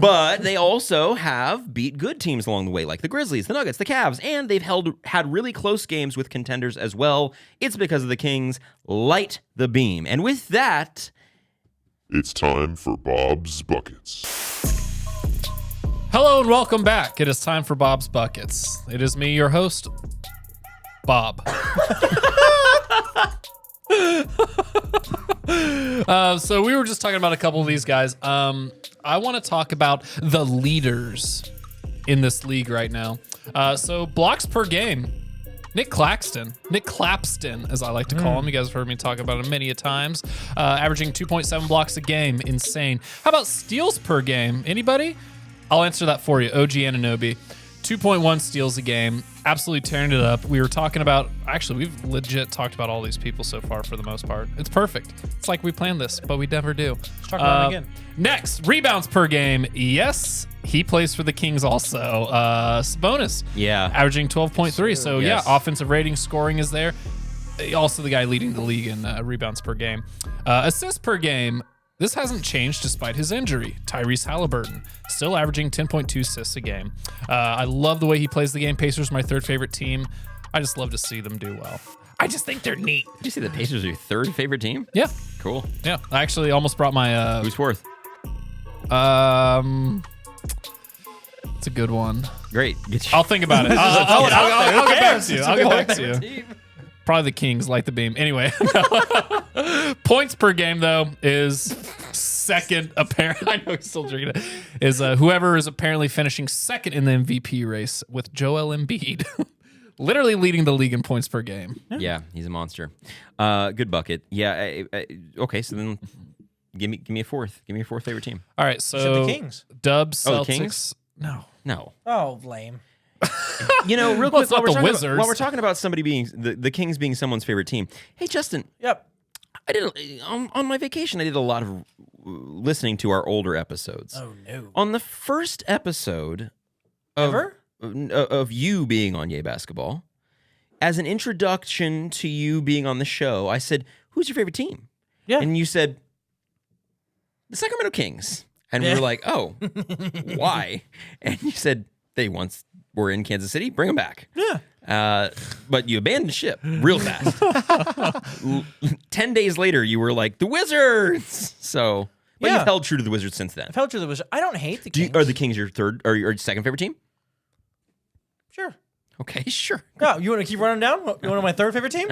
But they also have beat good teams along the way, like the Grizzlies, the Nuggets, the Cavs, and they've had really close games with contenders as well. It's because of the Kings light the beam. And with that, it's time for Bob's Buckets. Hello and welcome back. It is time for Bob's Buckets. It is me, your host, Bob. So we were just talking about a couple of these guys. I want to talk about the leaders in this league right now. So blocks per game. Nick Claxton, as I like to call him. You guys have heard me talk about him many a times. Averaging 2.7 blocks a game. Insane. How about steals per game? Anybody? I'll answer that for you. OG Anunoby. 2.1 steals a game. Absolutely tearing it up. We were talking about, actually, we've legit talked about all these people so far for the most part. It's perfect. It's like we planned this, but we never do. Let's talk about him again. Next, rebounds per game. Yes, he plays for the Kings also. Sabonis. Yeah. Averaging 12.3. So, Yes. yeah, offensive rating, scoring is there. Also the guy leading the league in rebounds per game. Assists per game. This hasn't changed despite his injury. Tyrese Halliburton, still averaging 10.2 assists a game. I love the way he plays the game. Pacers, my 3rd favorite team. I just love to see them do well. I just think they're neat. did you say the Pacers are your 3rd favorite team? Yeah. Cool. Yeah. I actually almost brought my... Who's 4th? It's a good one. Great. I'll think about it. I'll get back to you. I'll get back to you. Probably the Kings light the beam. Anyway, points per game though is second. Apparently, I know he's still drinking it. Is whoever is apparently finishing second in the MVP race with Joel Embiid, literally leading the league in points per game. Yeah, he's a monster. Good bucket. Yeah. Okay, so then give me a 4th. Give me your 4th favorite team. All right, so Said the Kings. Dubs, Oh, Celtics. the Kings? No. Oh, lame. Real Well, quick, it's not the Wizards. while we're talking about somebody being the Kings being someone's favorite team. Hey, Justin. Yep. I did on my vacation. I did a lot of listening to our older episodes. Oh no. On the first episode Ever? of you being on Yay Basketball, as an introduction to you being on the show, I said, "Who's your favorite team?" Yeah. And you said, "The Sacramento Kings." And we were like, "Oh, why?" And you said, "They once were in Kansas City. Bring them back." Yeah. But you abandoned ship real fast. 10 days later, you were like, "The Wizards." So, but you've held true to the Wizards since then. I've held true to the Wizards. I don't hate the Kings. Are the Kings your third or your second favorite team? Sure. Okay, sure. Yeah, you want to keep running down? You want my third favorite team?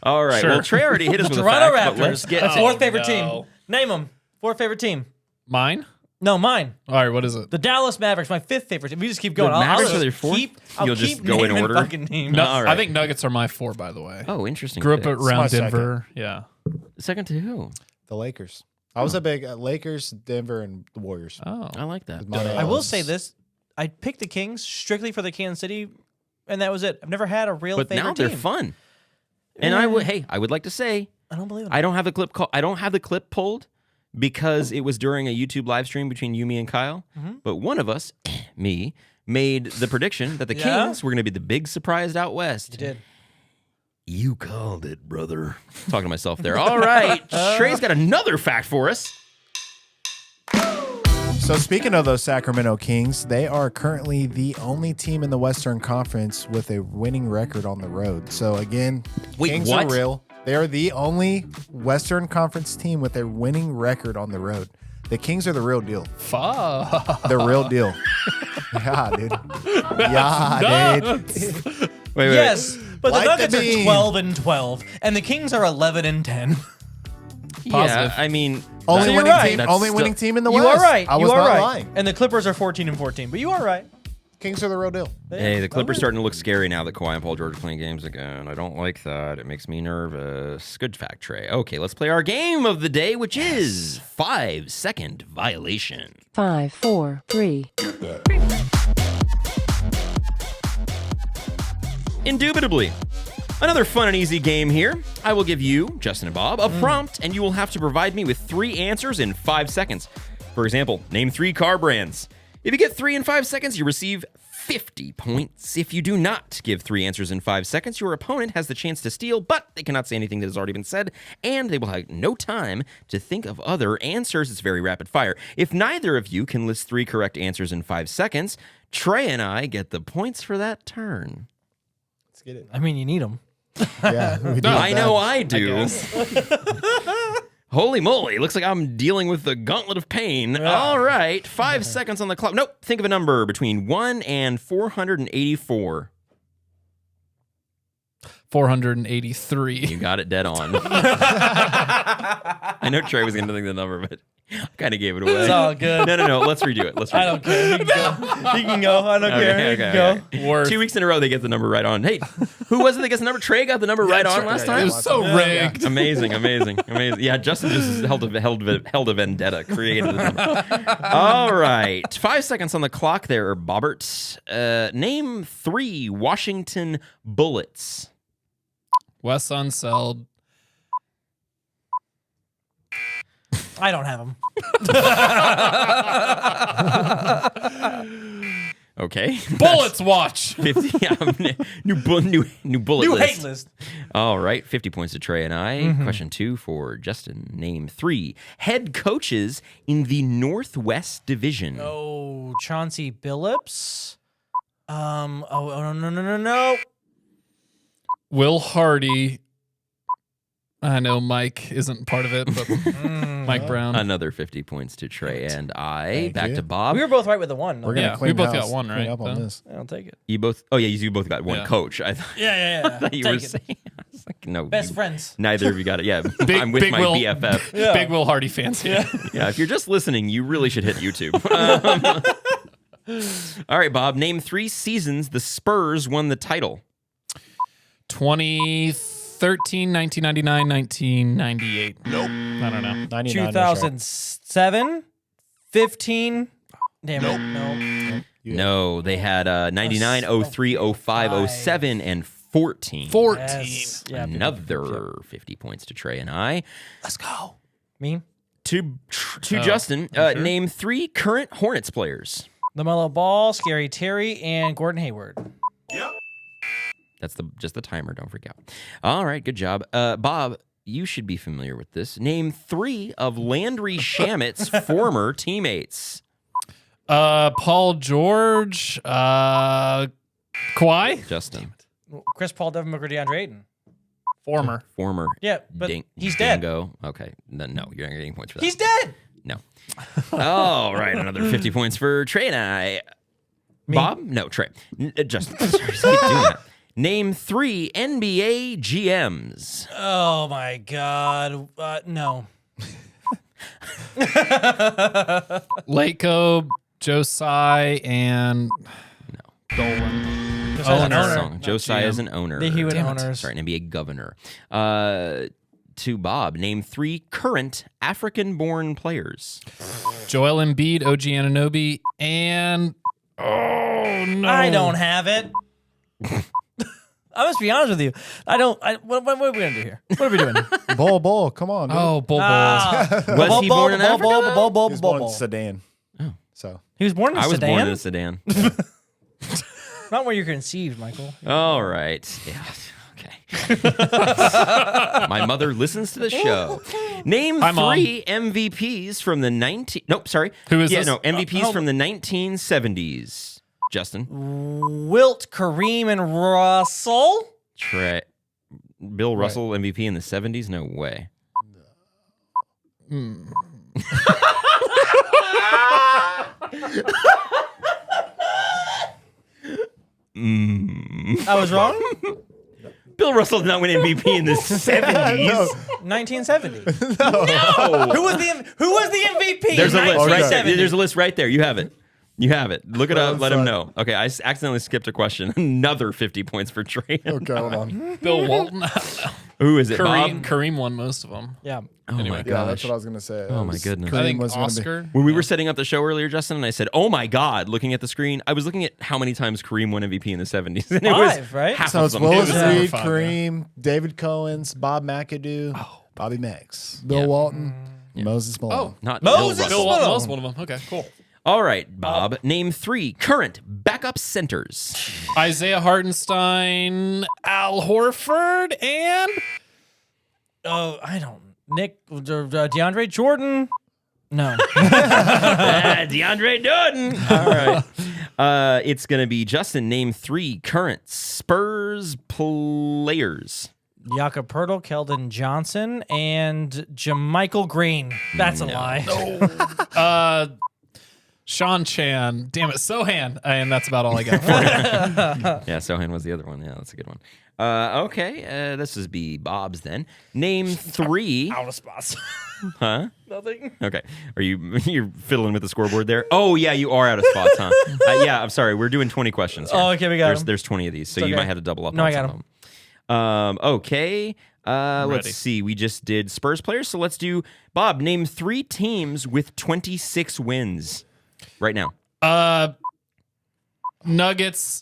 All right. Sure. Well, Trey already hit us with a Toronto fact, Raptors. but let's get Fourth favorite team. Name them. Fourth favorite team. Mine? No, mine. All right, what is it? The Dallas Mavericks, my fifth favorite team. We just keep going. The Mavericks are your just fourth? You'll keep just go in naming order? fucking teams. No, All right. I think Nuggets are my 4, by the way. Oh, interesting. Grew up pick. around my Denver. Yeah. Second to who? The Lakers. I was a big Lakers, Denver, and the Warriors. Oh. I like that. I will say this. I picked the Kings strictly for the Kansas City, and that was it. I've never had a real But favorite now team. they're fun. And I would like to say, I don't believe it. I don't have the clip I don't have the clip pulled because it was during a YouTube live stream between you, me, and Kyle. But one of us, me, made the prediction that the Yeah? Kings were going to be the big surprise out west. You did. You called it, brother. Talking to myself there. All right. Trey's got another fact for us. So speaking of those Sacramento Kings, they are currently the only team in the Western Conference with a winning record on the road. So again, Wait, Kings what? are real. They are the only Western Conference team with a winning record on the road. The Kings are the real deal. Fuck. The real deal. Yeah, dude. Yeah, dude. Wait. Yes, but the Like the Nuggets are beam. 12-12, and the Kings are 11-10. Yeah, Positive. I mean, Only So you're winning right. team. That's Only still- winning team in the You West. are right. I was you are not right. lying. And the Clippers are 14-14, but you are right. Kings are the real deal. hey, the Clippers starting to look scary now that Kawhi and Paul George are playing games again. I don't like that. It makes me nervous. Good fact, Trey. Okay, let's play our game of the day, which is 5-second violation. 5, 4, 3. Indubitably. Another fun and easy game here. I will give you, Justin and Bob, a prompt, and you will have to provide me with 3 answers in 5 seconds. For example, name 3 car brands. If you get 3 in 5 seconds, you receive 50 points. If you do not give 3 answers in 5 seconds, your opponent has the chance to steal, but they cannot say anything that has already been said, and they will have no time to think of other answers. It's very rapid fire. If neither of you can list 3 correct answers in 5 seconds, Trey and I get the points for that turn. Let's get it. I mean, you need them. Yeah, we do I know that. I do. Holy moly, looks like I'm dealing with the gauntlet of pain. All right, 5 seconds on the clock. Nope, think of a number between 1 and 484. 483. You got it dead on. I know Trey was going to think the number, but I kind of gave it away. It's all good. No, let's redo it. Let's redo I don't care. He can go. I don't care. He can go. Worth. 2 weeks in a row, they get the number right on. Hey, who was it that gets the number? Trey got the number right on last It time? was so rigged. Amazing. Yeah, Justin just held a vendetta, created the number. All right. 5 seconds on the clock there, Bobbert. Name 3 Washington Bullets. Wes Unseld. I don't have them. Okay. Bullets watch. 50. Yeah, new bullet New list. hate list. All right. 50 points to Trey and I. Question 2 for Justin. Name 3 head coaches in the Northwest Division. Oh, Chauncey Billups. No. Will Hardy. I know Mike isn't part of it, but Mike Brown. Another 50 points to Trey and I. Thank Back you. to Bob. We were both right with the one. We're gonna Yeah, clean we both house, got one clean right, up on though. this. I'll take it. You both. Oh yeah, you both got one Yeah. coach. I Yeah. thought you were Take it. saying. I was like, no. Best friends. Neither of you got it. Yeah, Big- I'm with big my Will. BFF. Yeah. Big Will Hardy fans here. Yeah, if you're just listening, you really should hit YouTube. All right, Bob. Name 3 seasons the Spurs won the title. 2013, 1999, 1998. Nope. I don't know. 99 is right. 2007, 15. Damn it. No. No, they had 99, 03, 05, 07, and 14. 14. Yes. Yeah, Another 50 points to Trey and I. Let's go. Me? To Justin, name 3 current Hornets players. LaMelo Ball, Scary Terry, and Gordon Hayward. That's just the timer. Don't freak out. All right, good job. Bob, you should be familiar with this. Name 3 of Landry Shamit's former teammates. Paul George, Kawhi. Justin. Chris Paul, Devin Booker, DeAndre Ayton. Former. Yeah, but he's dead. Dango. Okay. No, you're not getting points for that. He's dead. No. All right, another 50 points for Trey and I. Me? Bob? No, Trey. Justin. Sorry, keep doing that. Name 3 NBA GMs. Oh my God. No. Lako, Josai, and Dolan. Josiah is an owner. The Hewitt owners. Sorry, an NBA governor. To Bob, name 3 current African-born players. Joel Embiid, OG Anunoby, and I don't have it. I must be honest with you. I don't. What are we gonna do here? What are we doing? Bull. Come on. Dude. Oh, Bull. Was he born in Africa? He was born in Sudan. Oh, so he was born in Sudan. I was born in Sudan. Not where you're conceived, Michael. All right. Yeah. Okay. My mother listens to the show. Name 3 MVPs from the Who is this? No, MVPs from the 1970s. Justin. Wilt, Kareem, and Russell. Bill Russell MVP in the 70s? No way. I was wrong. Bill Russell did not win MVP in the 70s. 1970. No. Who was the MVP? There's a list right there. 1970? There's a list right there. You have it. Look it up. Let him know. Okay, I accidentally skipped a question. Another 50 points for Trey. Okay, hold on. Bill Walton. Who is it? Bob? Kareem won most of them. Yeah. Oh anyway. my gosh. Yeah, that's what I was gonna say. Oh my goodness. I think Oscar. When we were setting up the show earlier, Justin, and I said, "Oh my God!" Looking at the screen, I was looking at how many times Kareem won MVP in the 70s, and it was 5, right? half So of it's them. Willis It was Reed, fun, Kareem, David Cohen's, Bob McAdoo, Bobby Max, Bill Walton, Moses Malone. Not Moses Bill Russell. Bill Walton was one of them. Okay, cool. All right, Bob. Name 3 current backup centers. Isaiah Hartenstein, Al Horford, and I don't. Nick, DeAndre Jordan. No. DeAndre Jordan. All right. It's going to be Justin. Name 3 current Spurs players. Jakob Poeltl, Keldon Johnson, and Jermichael Green. That's a lie. Sean Chan. Damn it, Sohan. And that's about all I got for Yeah, Sohan was the other one. Yeah, that's a good one. Okay, this is be Bob's then. Name 3. Out of spots. Huh? Nothing. Okay. You're fiddling with the scoreboard there? Oh, yeah, you are out of spots, huh? Yeah, I'm sorry. We're doing 20 questions here. Oh, okay, we got them. There's 20 of these, so It's you okay. might have to double up No, on I got some of them. Okay. Let's see. We just did Spurs players, so let's do Bob. Name 3 teams with 26 wins right now. Nuggets,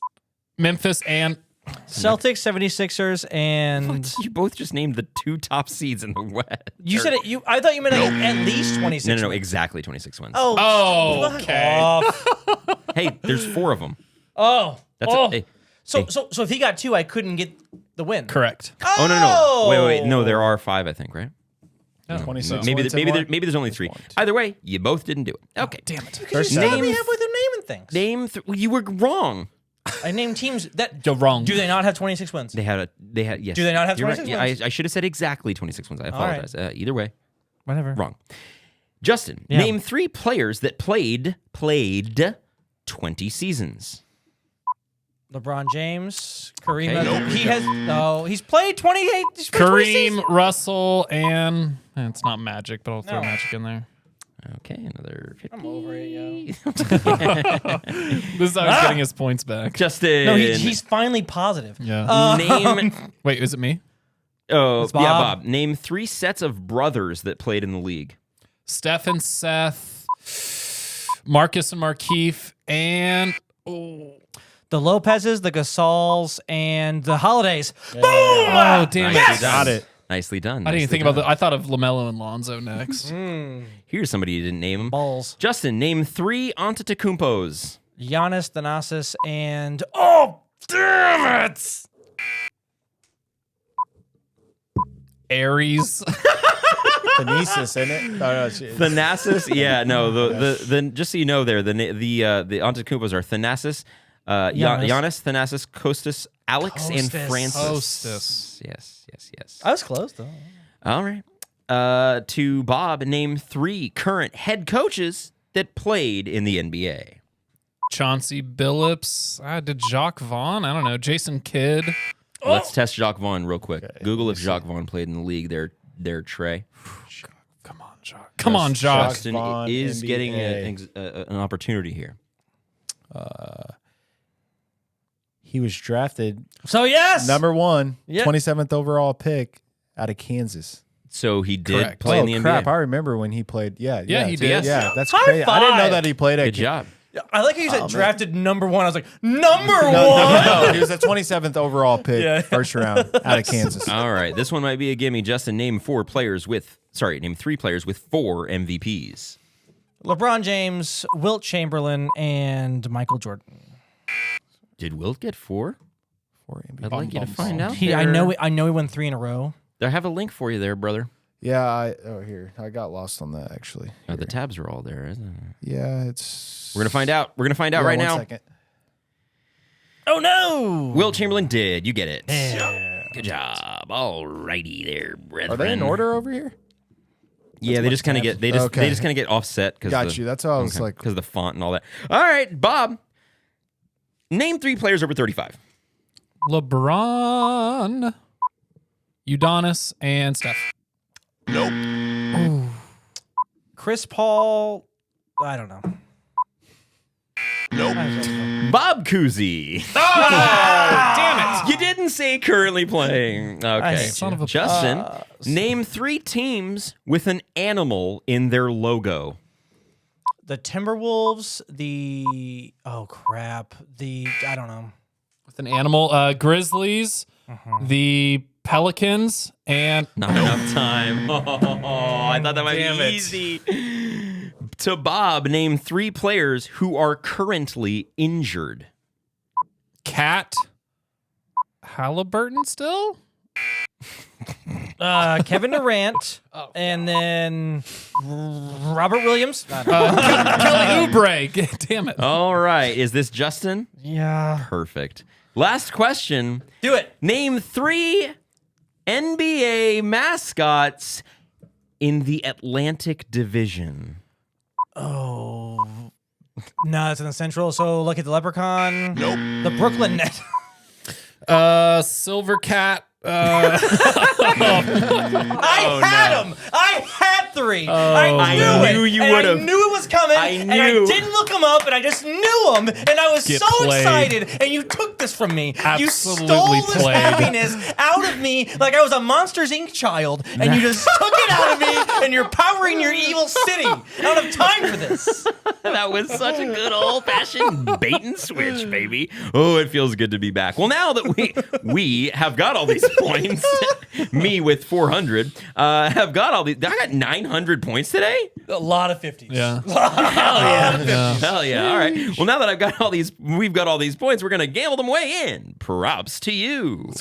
Memphis, and Celtics, 76ers, and What? You both just named the 2 top seeds in the West. you said it. I thought you meant at least 26. No, exactly 26 wins. Oh, okay. off. Hey, there's 4 of them. Oh, That's oh. hey. So if he got 2, I couldn't get the win. correct. Oh no. Wait. No, there are 5, I think, right? No, 26 Maybe wins and more? maybe there's only 3. Either way, you both didn't do it. Okay, damn it. Because you never be halfway through naming things. Well, you were wrong. I named teams that You're wrong. do they not have 26 wins? They had yes. Do they not have You're 26 right. wins? I should have said exactly 26 wins. I All right. apologize. Either way, Whatever. wrong. Justin, Yeah. name 3 players that played 20 seasons. LeBron James, Kareem. Okay. He's played 28. He's played 20 seasons. Kareem, Russell, and it's not Magic, but I'll throw No. Magic in there. Okay, another 50. I'm over it, yo. This is how he's getting his points back. Justin. No, he's finally positive. Yeah. Name. Wait, is it me? Oh, It's yeah, Bob. Bob. Name 3 sets of brothers that played in the league. Steph and Seth, Marcus and Markeith, and The Lopez's, the Gasols, and the Holidays. Boom! oh damn Nicely it! done. Got it. Nicely done. I didn't even nicely think about done. that. I thought of LaMelo and Lonzo next. Here's somebody you didn't name. Balls. Justin, name 3 Antetokounmpos. Giannis, Thanasis, and damn it! Aries. Thanasis, isn't it? No, Thanasis, yeah, no. The just so you know, there the Antetokounmpos are Thanasis, Giannis, Thanasis, Kostas, Alex, and Francis. Kostas. Yes. I was close though. All right. To Bob, name 3 current head coaches that played in the NBA. Chauncey Billups. Did Jacques Vaughn? I don't know. Jason Kidd. Let's test Jacques Vaughn real quick. Okay, Google if Jacques Vaughn played in the league. There, Trey. Come on, Jacques. Come on, Jacques. Justin is NBA. getting an opportunity here. He was drafted. So yes, number 1, Yeah. 27th overall pick out of Kansas. So he did Correct. play in the crap! NBA. I remember when he played. Yeah, he did. Yeah, that's High crazy. I didn't know five. that he played at. Good job. I like how you said man. drafted number 1. I was like, number 1. No, he was the 27th overall pick, Yeah. first round out of Kansas. All right, this one might be a gimme. Justin, name 3 players with 4 MVPs. LeBron James, Wilt Chamberlain, and Michael Jordan. Did Wilt get 4? 4 MVP. I'd like you to find out. I know he won 3 in a row. I have a link for you there, brother. Yeah, here. I got lost on that actually. The tabs are all there, isn't it? Yeah, it's. We're gonna find out. We're gonna find out Yeah, right one now. second. Oh no! Wilt Chamberlain did. You get it. Yeah. Good job. All righty there, brethren. Are they in order over here? Yeah, they just kind of get they just Okay. kind of get offset because Got you. That's how I was like. because the font and all that. All right, Bob. Name 3 players over 35. LeBron, Udonis, and Steph. Chris Paul. I don't know. Bob Cousy. Damn it! You didn't say currently playing. Okay. Son of a- Justin, name 3 teams with an animal in their logo. The Timberwolves. I don't know. With an animal. Grizzlies, the Pelicans, and Not enough time. Oh, I thought that might Damn be it. easy. To Bob, name 3 players who are currently injured. Cat. Halliburton still? Kevin Durant, and then Robert Williams. I don't know. Kelly Oubre. Damn it. All right. Is this Justin? Yeah. Perfect. Last question. Do it. Name 3 NBA mascots in the Atlantic Division. Oh. No, it's in the Central. So look at the Leprechaun. Nope. The Brooklyn Net. Silver Cat. I had him. I had 3. I knew you and would've. I knew it was coming. And I knew. didn't look him up, and I just knew him, and I was Get so played. excited. And you took this from me. You Absolutely stole this played. happiness out of me like I was a Monsters Inc. child, and you just took it out of me. And you're powering your evil city. I don't have time for this. That was such a good old-fashioned bait and switch, baby. Oh, it feels good to be back. Well, now that we have got all these points, me with 400, have got all these. I got 900 points today. A lot of 50s. Yeah. Hell yeah! All right. Well, now that we've got all these points. We're gonna gamble them way in. Props to you.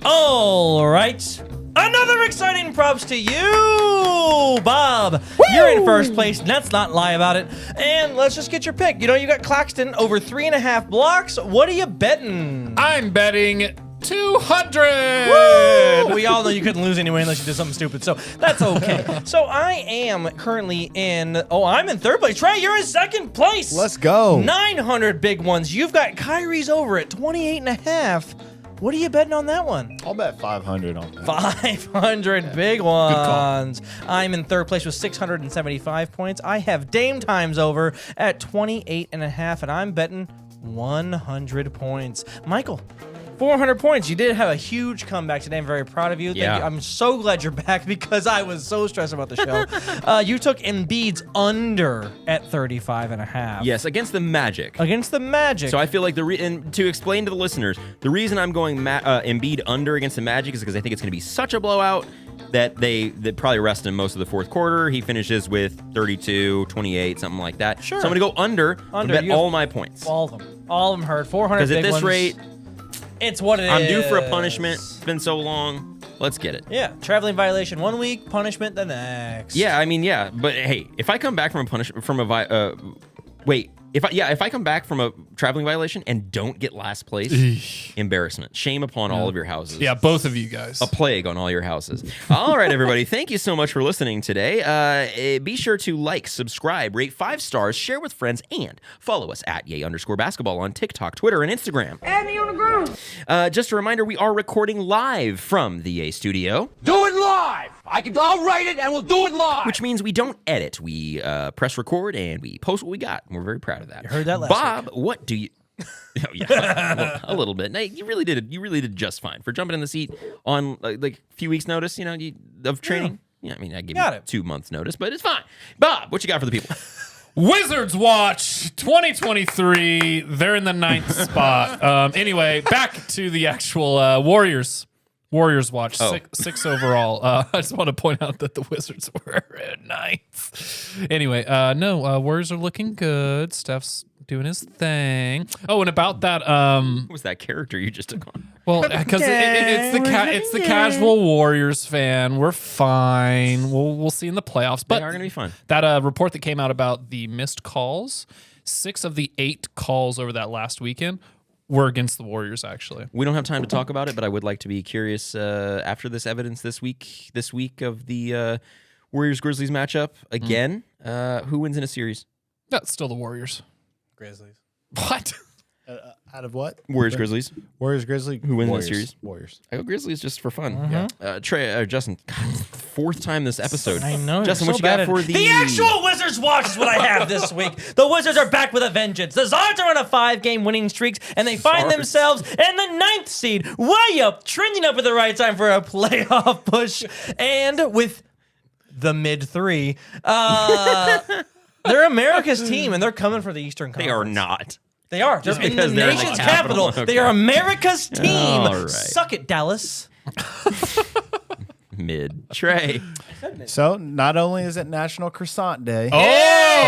All right. Another exciting props to you, Bob. You're in first place. Let's not lie about it. And let's just get your pick. You got Claxton over 3.5 blocks. What are you betting? I'm betting 200. Woo! We all know you couldn't lose anyway unless you did something stupid, so that's okay. So I am currently I'm in third place. Trey, you're in second place. Let's go. 900 big ones. You've got Kyrie's over at 28.5. What are you betting on that one? I'll bet 500 on that. 500 big ones. I'm in third place with 675 points. I have Dame times over at 28.5, and I'm betting 100 points. Michael, 400 points. You did have a huge comeback today. I'm very proud of you. Thank Yeah. you. I'm so glad you're back because I was so stressed about the show. You took Embiid's under at 35.5. Yes, against the Magic. Against the Magic. So I feel like and to explain to the listeners, the reason I'm going Embiid under against the Magic is because I think it's going to be such a blowout that they probably rest him most of the fourth quarter. He finishes with 32, 28, something like that. Sure. So I'm going to go under and bet you have all my points. All of them. All of them hurt. 400 Because big at this ones. rate, It's what it is. I'm due for a punishment. It's been so long. Let's get it. Yeah, traveling violation 1 week, punishment the next. Yeah, I mean, yeah, but hey, if I come back from a punishment if I come back from a traveling violation and don't get last place, embarrassment, shame upon all of your houses. Yeah, both of you guys. A plague on all your houses. All right, everybody, thank you so much for listening today. Be sure to like, subscribe, rate 5 stars, share with friends, and follow us at @Yay_basketball on TikTok, Twitter, and Instagram. Add me on the ground. Just a reminder, we are recording live from the Yay Studio. Do it live. I'll write it and we'll do it live. Which means we don't edit. We press record and we post what we got. And we're very proud of that. You heard that last Bob, what do you... Oh, yeah, a little bit. No, you really did just fine for jumping in the seat on like a few weeks' notice. Of training. Yeah, I mean, I gave you 2 months' notice, but it's fine. Bob, what you got for the people? Wizards Watch 2023. They're in the 9th spot. Anyway, back to the actual Warriors. Warriors Watch, six overall. I just want to point out that the Wizards were at 9th. Anyway, Warriors are looking good. Steph's doing his thing. Oh, and about that, what was that character you just took on? Well, because it's the casual Warriors fan. We're fine. We'll see in the playoffs. But they are going to be fun. That report that came out about the missed calls, 6 of the 8 calls over that last weekend were against the Warriors, actually. We don't have time to talk about it, but I would like to be curious after this evidence this week of the Warriors-Grizzlies matchup again. Who wins in a series? That's still the Warriors. Grizzlies. What? Out of what? Warriors-Grizzlies. Warriors-Grizzlies. Who wins Warriors. the series? Warriors. I go Grizzlies just for fun. Mm-hmm. Justin, God, 4th time this episode. I know. Justin, you're what so you got bad for at the actual Wizards Watch is what I have this week. The Wizards are back with a vengeance. The Zards are on a 5-game winning streak, and they find themselves in the 9th seed, way up, trending up at the right time for a playoff push, and with the mid-3. They're America's team, and they're coming for the Eastern Conference. They are not. They are. They're in the nation's capital. Okay. They are America's team. All right. Suck it, Dallas. Mid. Trey. So, not only is it National Croissant Day.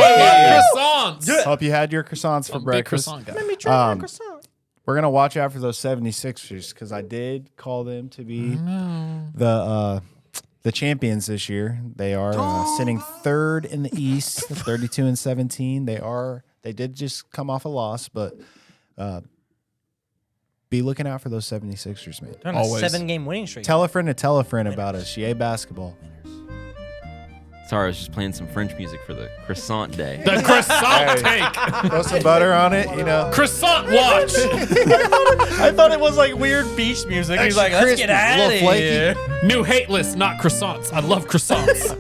Croissants. Hope you had your croissants for breakfast. Croissant guy. Let me try my croissant. We're going to watch out for those 76ers because I did call them to be the champions this year. They are sitting 3rd in the East, 32-17. They did just come off a loss, but be looking out for those 76ers, man. They're on a 7-game winning streak. Tell a friend to tell a friend about us. Yay basketball. Sorry, I was just playing some French music for the croissant day. The croissant take. Throw some butter on it, Croissant Watch. I thought it was like weird beach music. He's like, let's get out of here. New hate list, not croissants. I love croissants.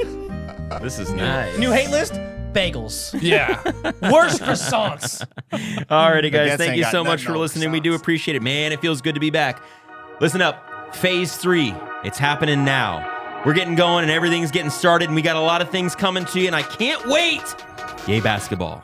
This is nice. New hate list? Bagels. Yeah. Worst croissants. Alrighty, guys. Baguettes Thank ain't you got so much nothing for on listening. We do croissants. appreciate it. Man, it feels good to be back. Listen up. Phase 3. It's happening now. We're getting going and everything's getting started, and we got a lot of things coming to you, and I can't wait. Yay, basketball.